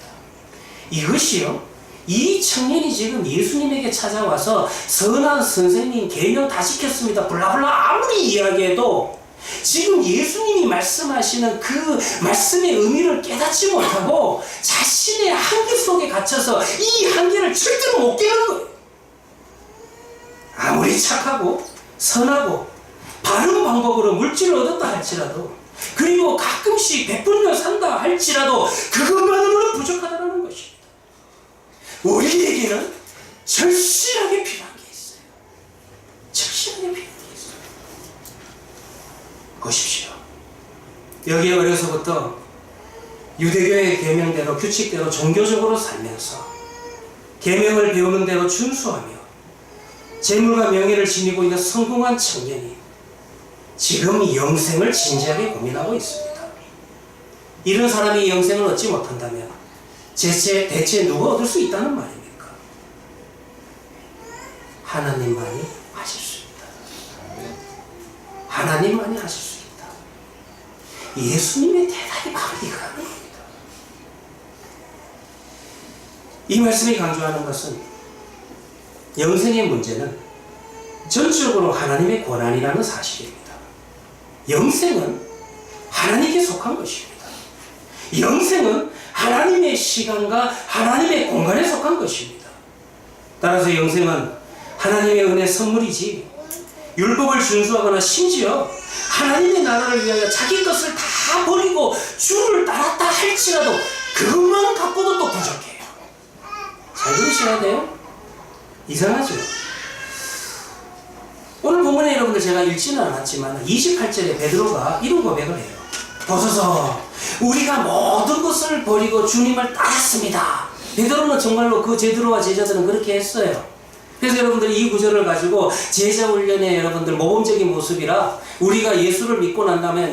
이것이요, 이 청년이 지금 예수님에게 찾아와서 선한 선생님 계명 다 지켰습니다 블라블라 아무리 이야기해도 지금 예수님이 말씀하시는 그 말씀의 의미를 깨닫지 못하고 자신의 한계 속에 갇혀서 이 한계를 절대로 못 깨는 거예요. 아무리 착하고 선하고 바른 방법으로 물질을 얻었다 할지라도, 그리고 가끔씩 베풀며 산다 할지라도 그것만으로는 부족하다는 것입니다. 우리에게는 절실하게 필요한 게 있어요. 절실하게 필요한 게 있어요. 보십시오. 여기에 어려서부터 유대교의 계명대로, 규칙대로 종교적으로 살면서 계명을 배우는 대로 준수하며 재물과 명예를 지니고 있는 성공한 청년이 지금 영생을 진지하게 고민하고 있습니다. 이런 사람이 영생을 얻지 못한다면 대체 누가 얻을 수 있다는 말입니까? 하나님만이 하실 수 있다. 하나님만이 하실 수 있다. 예수님의 대답이 바로 이거라는 겁니다. 이 말씀이 강조하는 것은 영생의 문제는 전적으로 하나님의 권한이라는 사실입니다. 영생은 하나님께 속한 것입니다. 영생은 하나님의 시간과 하나님의 공간에 속한 것입니다. 따라서 영생은 하나님의 은혜 선물이지, 율법을 준수하거나 심지어 하나님의 나라를 위하여 자기 것을 다 버리고 주를 따랐다 할지라도 그것만 갖고도 또 부족해요. 잘 들으셔야 돼요. 이상하죠? 오늘 본문에 여러분들 제가 읽지는 않았지만 28절에 베드로가 이런 고백을 해요. 보소서, 우리가 모든 것을 버리고 주님을 따랐습니다. 베드로는 정말로 그 베드로와 제자들은 그렇게 했어요. 그래서 여러분들 이 구절을 가지고 제자 훈련의 여러분들 모범적인 모습이라, 우리가 예수를 믿고 난 다음에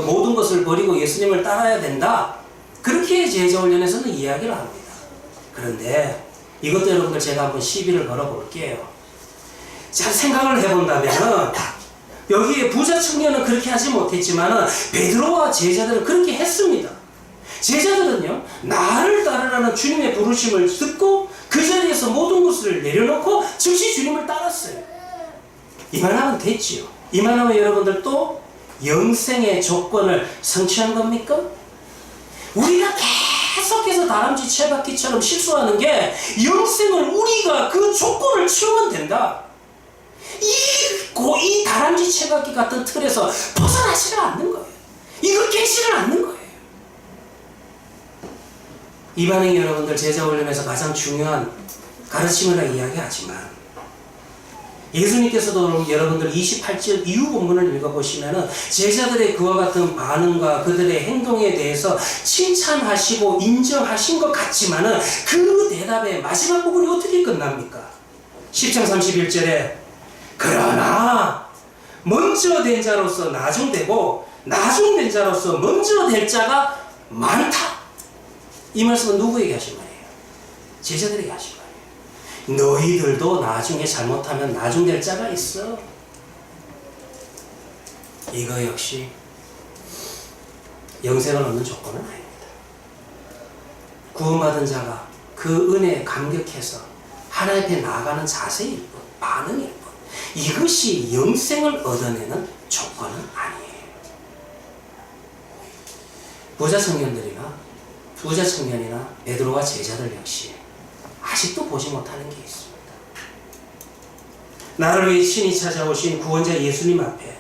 모든 것을 버리고 예수님을 따라야 된다, 그렇게 제자 훈련에서는 이야기를 합니다. 그런데 이것도 여러분들 제가 한번 시비를 걸어볼게요. 잘 생각을 해본다면 여기에 부자 청년은 그렇게 하지 못했지만 베드로와 제자들은 그렇게 했습니다. 제자들은요, 나를 따르라는 주님의 부르심을 듣고 그 자리에서 모든 것을 내려놓고 즉시 주님을 따랐어요. 이만하면 됐지요. 이만하면 여러분들 또 영생의 조건을 성취한 겁니까? 우리가 계속해서 다람쥐 채바퀴처럼 실수하는 게, 영생을 우리가 그 조건을 채우면 된다. 이 다람쥐 채바퀴 같은 틀에서 벗어나지를 않는 거예요. 이걸 깨지를 않는 거예요. 이 반응이 여러분들 제자 훈련에서 가장 중요한 가르침이라 이야기하지만, 예수님께서도 여러분들 28절 이후 본문을 읽어보시면 제자들의 그와 같은 반응과 그들의 행동에 대해서 칭찬하시고 인정하신 것 같지만 그 대답의 마지막 부분이 어떻게 끝납니까? 10장 31절에 그러나 먼저 된 자로서 나중되고 나중된 자로서 먼저 될 자가 많다. 이 말씀은 누구에게 하신 말이에요? 제자들에게 하신 말이에요. 너희들도 나중에 잘못하면 나중될 자가 있어. 이거 역시 영생을 얻는 조건은 아닙니다. 구원받은 자가 그 은혜에 감격해서 하나님 앞에 나아가는 자세일 뿐, 반응일 뿐, 이것이 영생을 얻어내는 조건은 아니에요. 부자 청년이나 베드로와 제자들 역시 아직도 보지 못하는 게 있습니다. 나를 위해 친히 찾아오신 구원자 예수님 앞에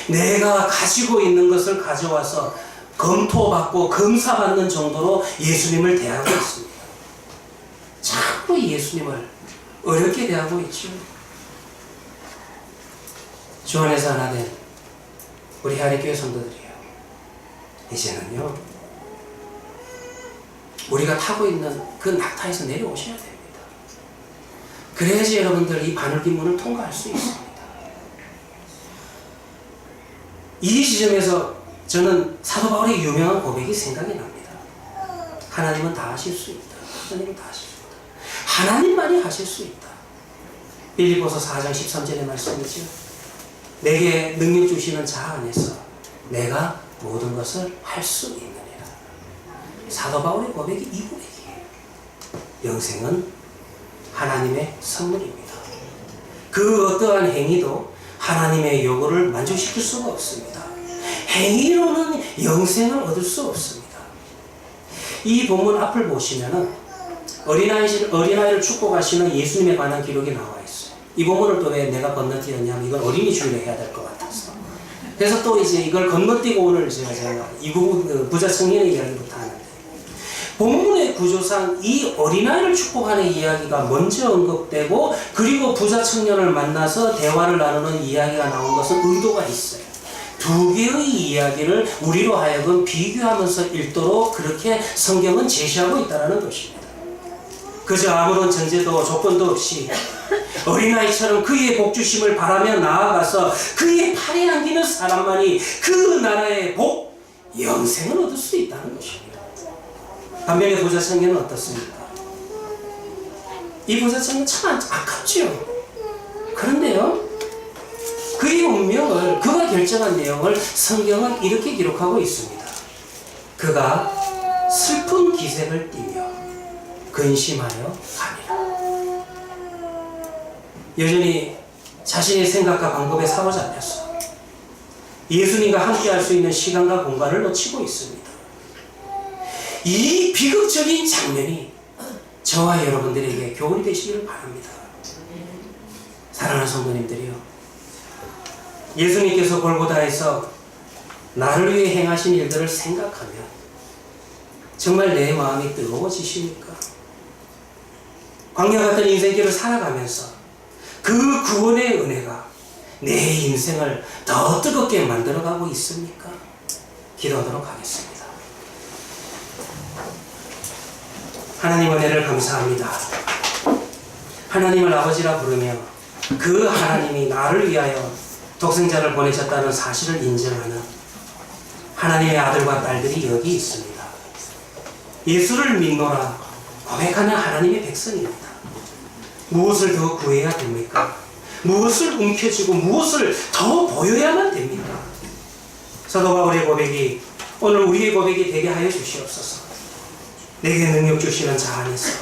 내가 가지고 있는 것을 가져와서 검토받고 검사받는 정도로 예수님을 대하고 있습니다. 자꾸 예수님을 어렵게 대하고 있죠. 주 안에서 하나 된 우리 하리교회 성도들이요, 이제는요, 우리가 타고 있는 그 낙타에서 내려오셔야 됩니다. 그래야지 여러분들 이 바늘긴 문을 통과할 수 있습니다. 이 지점에서 저는 사도 바울의 유명한 고백이 생각이 납니다. 하나님은 다 하실 수 있다. 하나님은 다 하실 수 있다. 하나님만이 하실 수 있다. 빌립보서 4장 13절의 말씀이죠. 내게 능력 주시는 자 안에서 내가 모든 것을 할 수 있느니라. 사도 바울의 고백이 이 고백이에요. 영생은 하나님의 선물입니다. 그 어떠한 행위도 하나님의 요구를 만족시킬 수가 없습니다. 행위로는 영생을 얻을 수 없습니다. 이 본문 앞을 보시면은 어린아이를 축복하시는 예수님에 관한 기록이 나와 있어요. 이 본문을 또 왜 내가 건너뛰었냐면 이건 어린이 주일에 해야 될 것 같아서. 그래서 또 이제 이걸 건너뛰고 오늘 제가 이 부분 부자 청년의 이야기부터 하는데, 본문의 구조상 이 어린아이를 축복하는 이야기가 먼저 언급되고, 그리고 부자 청년을 만나서 대화를 나누는 이야기가 나온 것은 의도가 있어요. 두 개의 이야기를 우리로 하여금 비교하면서 읽도록 그렇게 성경은 제시하고 있다는 것입니다. 그저 아무런 전제도 조건도 없이 어린아이처럼 그의 복주심을 바라며 나아가서 그의 팔에 안기는 사람만이 그 나라의 복, 영생을 얻을 수 있다는 것입니다. 반면에 부자 청년은 어떻습니까? 이 부자 청년 참 아깝지요. 그런데요, 그의 운명을, 그가 결정한 내용을 성경은 이렇게 기록하고 있습니다. 그가 슬픈 기색을 띠며 근심하여 가니라. 여전히 자신의 생각과 방법에 사로잡혀서 예수님과 함께 할 수 있는 시간과 공간을 놓치고 있습니다. 이 비극적인 장면이 저와 여러분들에게 교훈이 되시기를 바랍니다. 사랑하는 성도님들이요, 예수님께서 골고다에서 나를 위해 행하신 일들을 생각하면 정말 내 마음이 뜨거워지십니까? 광야 같은 인생길을 살아가면서 그 구원의 은혜가 내 인생을 더 뜨겁게 만들어가고 있습니까? 기도하도록 하겠습니다. 하나님 은혜를 감사합니다. 하나님을 아버지라 부르며 그 하나님이 나를 위하여 독생자를 보내셨다는 사실을 인정하는 하나님의 아들과 딸들이 여기 있습니다. 예수를 믿노라 고백하는 하나님의 백성입니다. 무엇을 더 구해야 됩니까? 무엇을 움켜쥐고 무엇을 더 보여야만 됩니까? 사도 바울의 고백이 오늘 우리의 고백이 되게 하여 주시옵소서. 내게 능력 주시는 자 안에서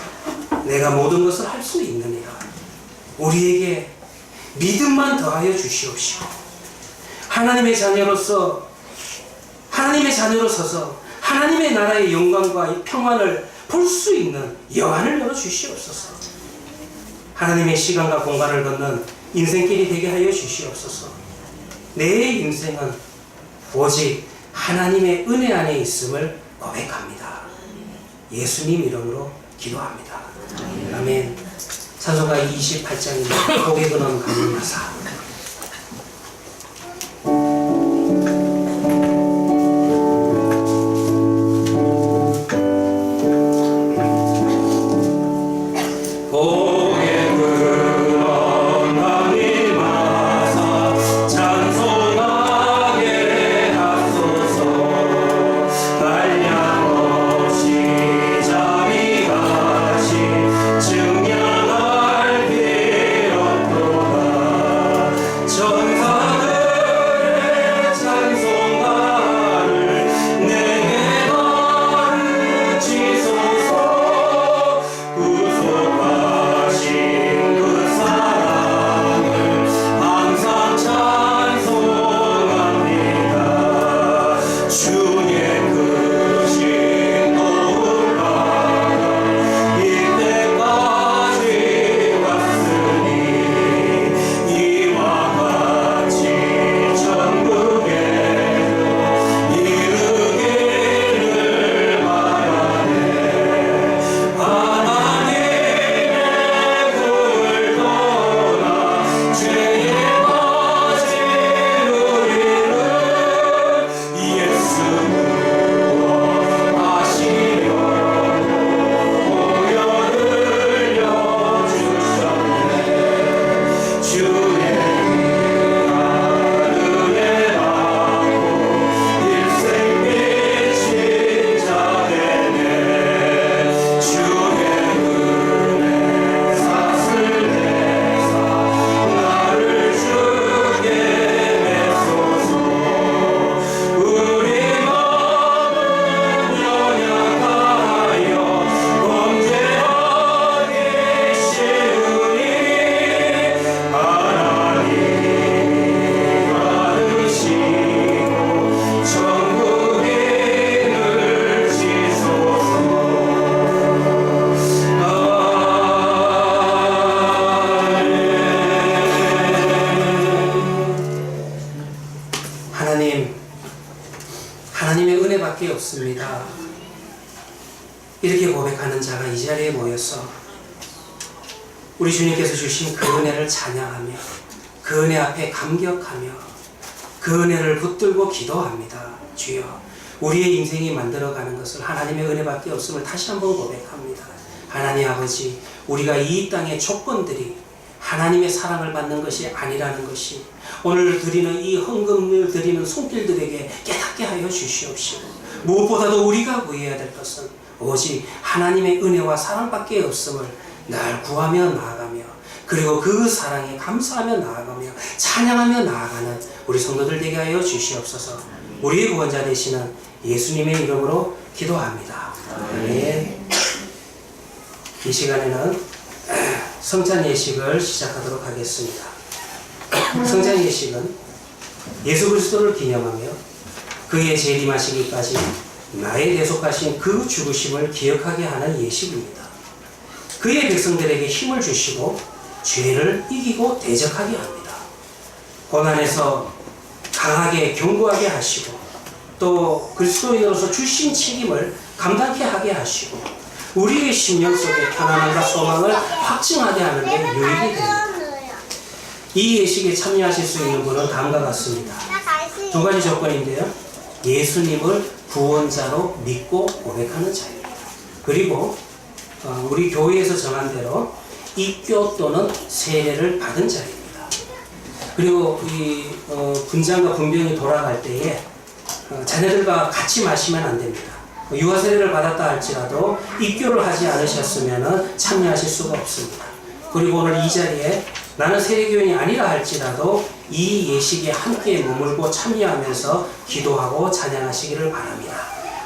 내가 모든 것을 할 수 있느니라. 우리에게 믿음만 더하여 주시옵시고, 하나님의 자녀로서 하나님의 자녀로 서서 하나님의 나라의 영광과 평안을 볼 수 있는 영안을 열어 주시옵소서. 하나님의 시간과 공간을 걷는 인생길이 되게 하여 주시옵소서. 내 인생은 오직 하나님의 은혜 안에 있음을 고백합니다. 예수님 이름으로 기도합니다. 아멘. 찬송가 28장입니다. 고백은 감사합니다. 증명할 필요도 하나님의 은혜밖에 없습니다. 이렇게 고백하는 자가 이 자리에 모여서 우리 주님께서 주신 그 은혜를 찬양하며 그 은혜 앞에 감격하며 그 은혜를 붙들고 기도합니다. 주여, 우리의 인생이 만들어가는 것을 하나님의 은혜밖에 없음을 다시 한번 고백합니다. 하나님 아버지, 우리가 이 땅의 조건들이 하나님의 사랑을 받는 것이 아니라는 것이 오늘 드리는 이 헌금을 드리는 손길들에게 깨닫게 하여 주시옵시고, 무엇보다도 우리가 구해야 될 것은 오직 하나님의 은혜와 사랑밖에 없음을 날 구하며 나아가며, 그리고 그 사랑에 감사하며 나아가며 찬양하며 나아가는 우리 성도들 되게 하여 주시옵소서. 우리의 구원자 되시는 예수님의 이름으로 기도합니다. 아멘. 이 시간에는 성찬 예식을 시작하도록 하겠습니다. 성찬 예식은 예수 그리스도를 기념하며 그의 재림하시기까지 나의 대속하신 그 죽으심을 기억하게 하는 예식입니다. 그의 백성들에게 힘을 주시고 죄를 이기고 대적하게 합니다. 고난에서 강하게 견고하게 하시고 또 그리스도인으로서 주신 책임을 감당케 하게 하시고 우리의 심령 속에 편안함과 소망을 확증하게 하는 데 유익이 됩니다. 이 예식에 참여하실 수 있는 분은 다음과 같습니다. 두 가지 조건인데요. 예수님을 구원자로 믿고 고백하는 자입니다. 그리고 우리 교회에서 정한 대로 입교 또는 세례를 받은 자입니다. 그리고 이 분장과 분병이 돌아갈 때에 자녀들과 같이 마시면 안 됩니다. 유아 세례를 받았다 할지라도 입교를 하지 않으셨으면 참여하실 수가 없습니다. 그리고 오늘 이 자리에 나는 세례교인이 아니라 할지라도 이 예식에 함께 머물고 참여하면서 기도하고 찬양하시기를 바랍니다.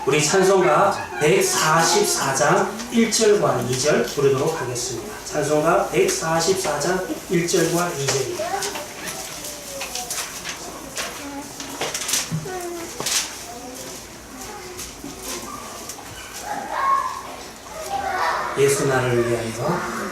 우리 찬송가 144장 1절과 2절 부르도록 하겠습니다. 찬송가 144장 1절과 2절입니다. 예수 나를 위하여.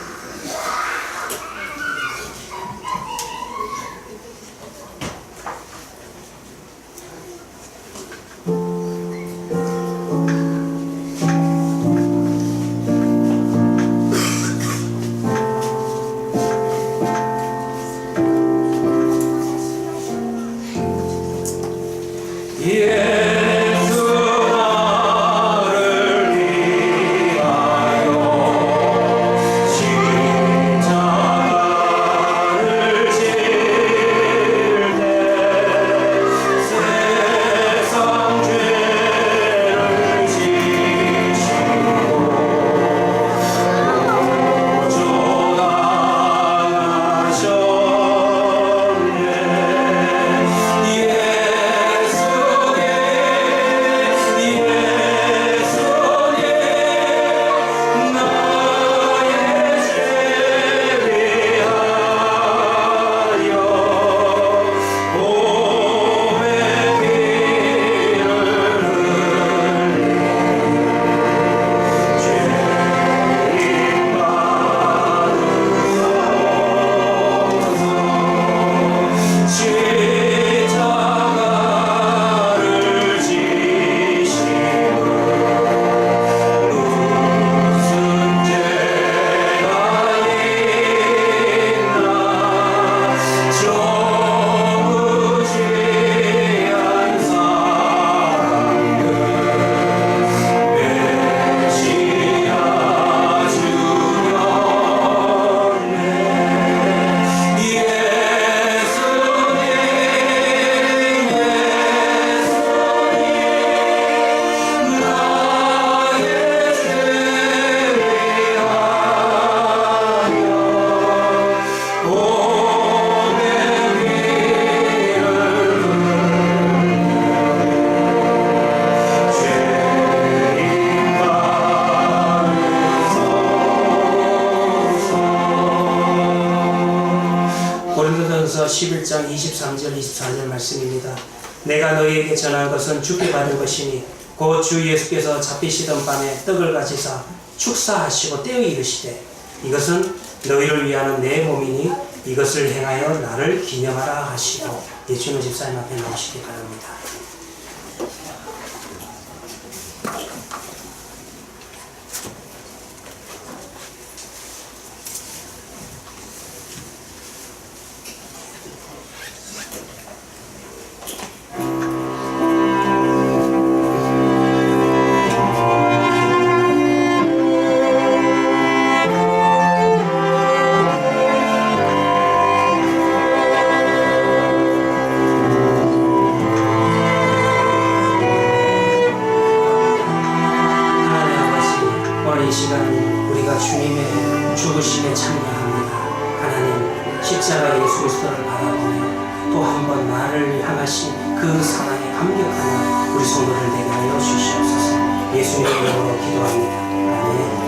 고린도전서 11장 23절 24절 말씀입니다. 내가 너희에게 전한 것은 주께 받은 것이니 곧 주 예수께서 잡히시던 밤에 떡을 가지사 축사하시고 떼어 이르시되 이것은 너희를 위하는 내 몸이니 이것을 행하여 나를 기념하라 하시고. 예준호 집사님 앞에 나오시기 바랍니다. 예수 그리스도를 바라보며 또 한 번 나를 향하신 그 사랑에 감격하는 우리 성도들 되게 하여 주시옵소서. 예수님의 이름으로 기도합니다. 아멘.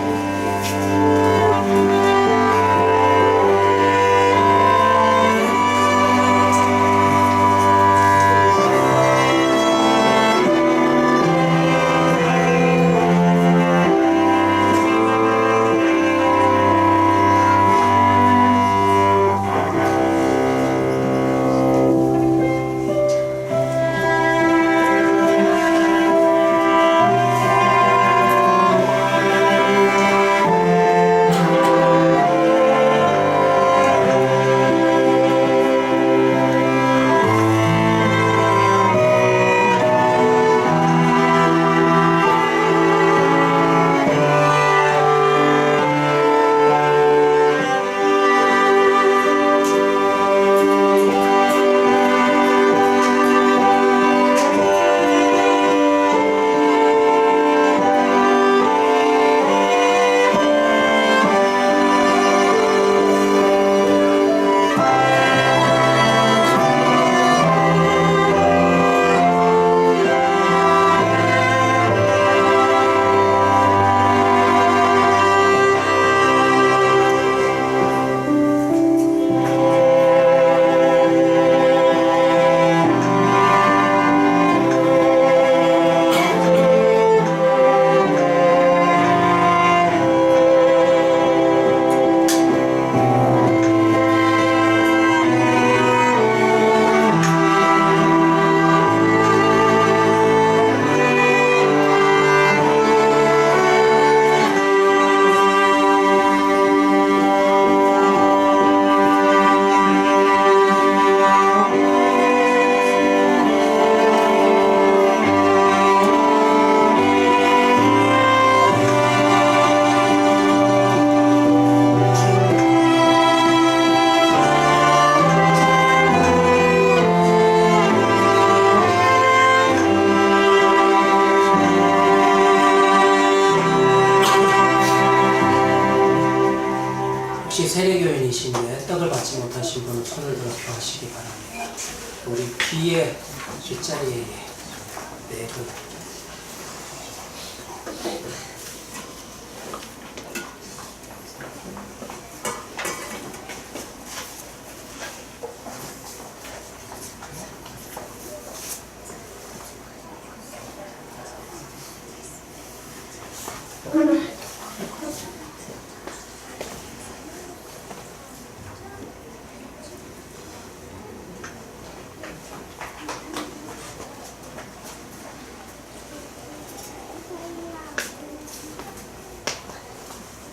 혹시 세례교인이신데 떡을 받지 못하신 분은 손을 들어 표하시기 바랍니다. 우리 뒤에 뒷자리에 네 분.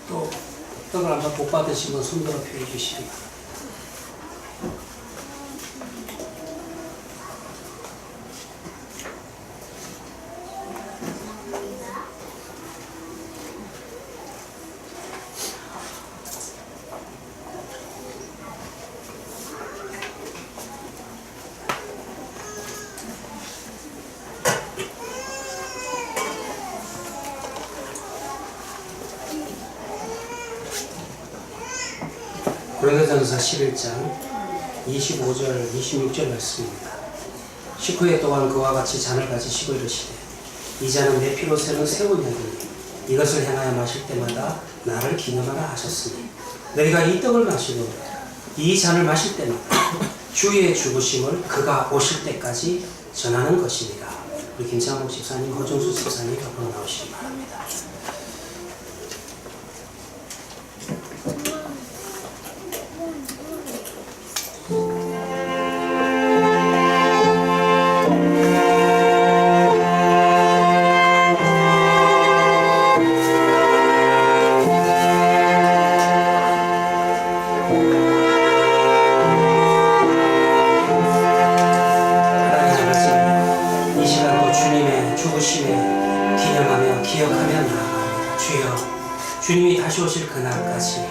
또 떡을 한번 못 받으신 분 손들어 표해 주시기 바랍니다. 고린도전서 11장 25절 26절 말씀입니다. 식후에 또한 그와 같이 잔을 가지시고 이르시되 이 잔은 내 피로 새는 새 언약이니 이것을 행하여 마실 때마다 나를 기념하라 하셨으니 너희가 이 떡을 마시고 이 잔을 마실 때마다 주의 죽으심을 그가 오실 때까지 전하는 것입니다. 우리 김창복 집사님, 허종수 집사님 앞으로 나오시기 바랍니다. 주님이 다시 오실 그날까지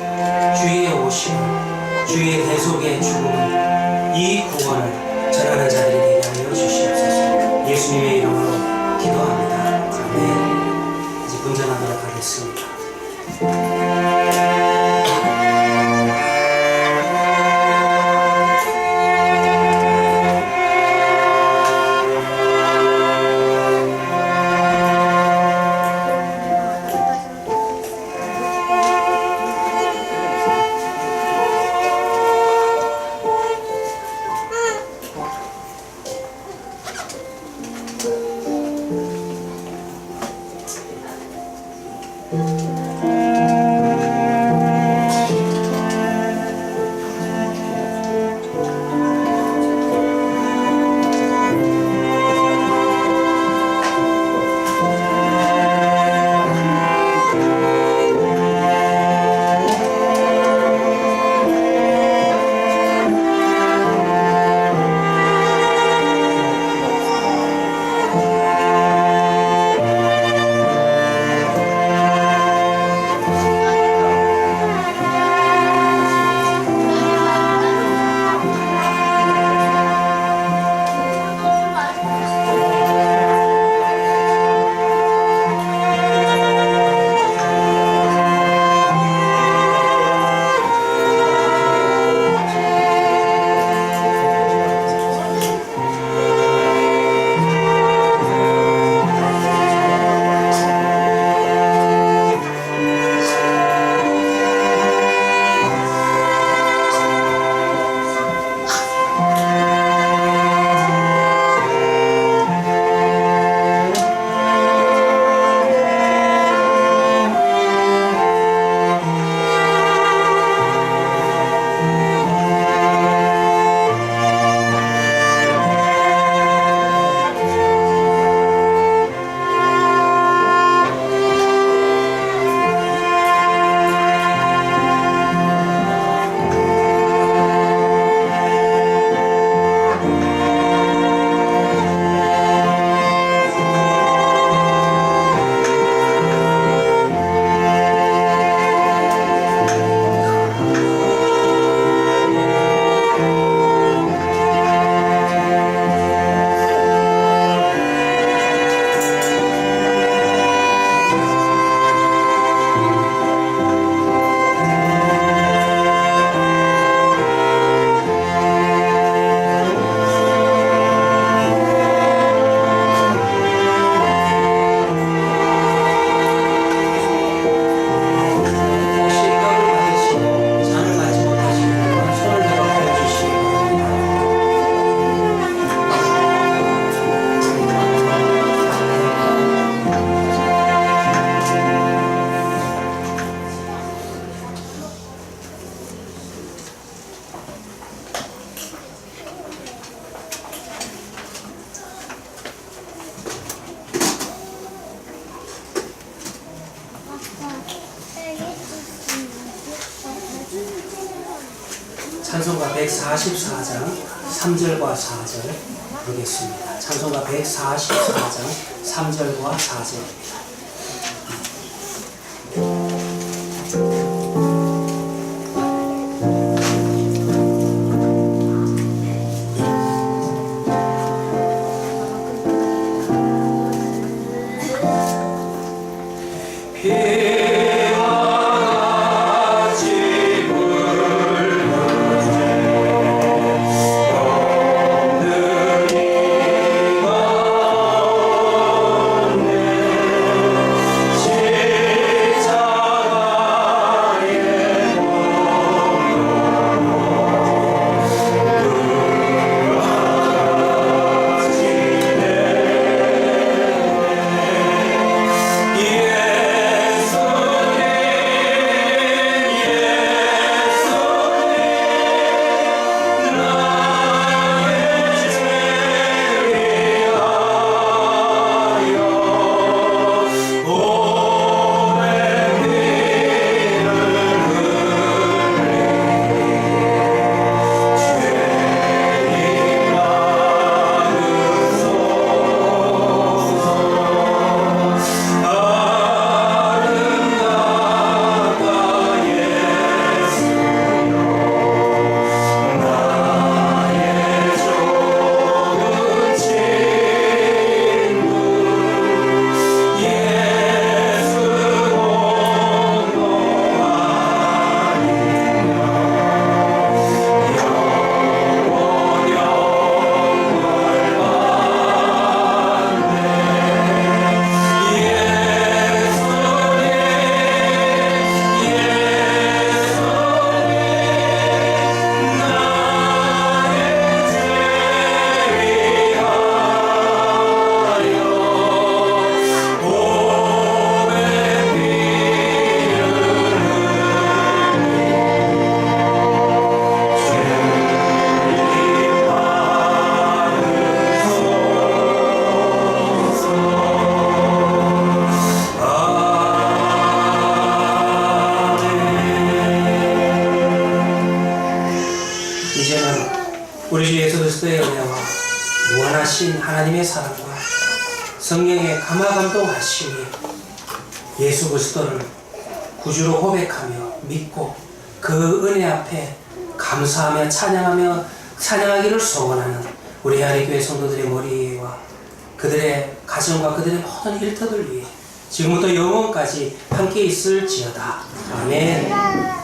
주의 오심을, 주의 대속의 죽음을, 이 구원을 전하는 자들이 되게 하여 주시옵소서. 예수님의 이름으로 기도합니다. 아멘. 이제 분전하도록 하겠습니다. 찬송가 144장 3절과 4절 부르겠습니다. 찬송가 144장 3절과 4절입니다. 이제는 우리 주 예수 그리스도의 은혜와 무한하신 하나님의 사랑과 성령의 감화감동하심이 예수 그리스도를 구주로 고백하며 믿고 그 은혜 앞에 감사하며 찬양하기를 소원하는 우리 하리교회 성도들의 머리와 그들의 가정과 그들의 모든 일터들 위해 지금부터 영원까지 함께 있을지어다. 아멘.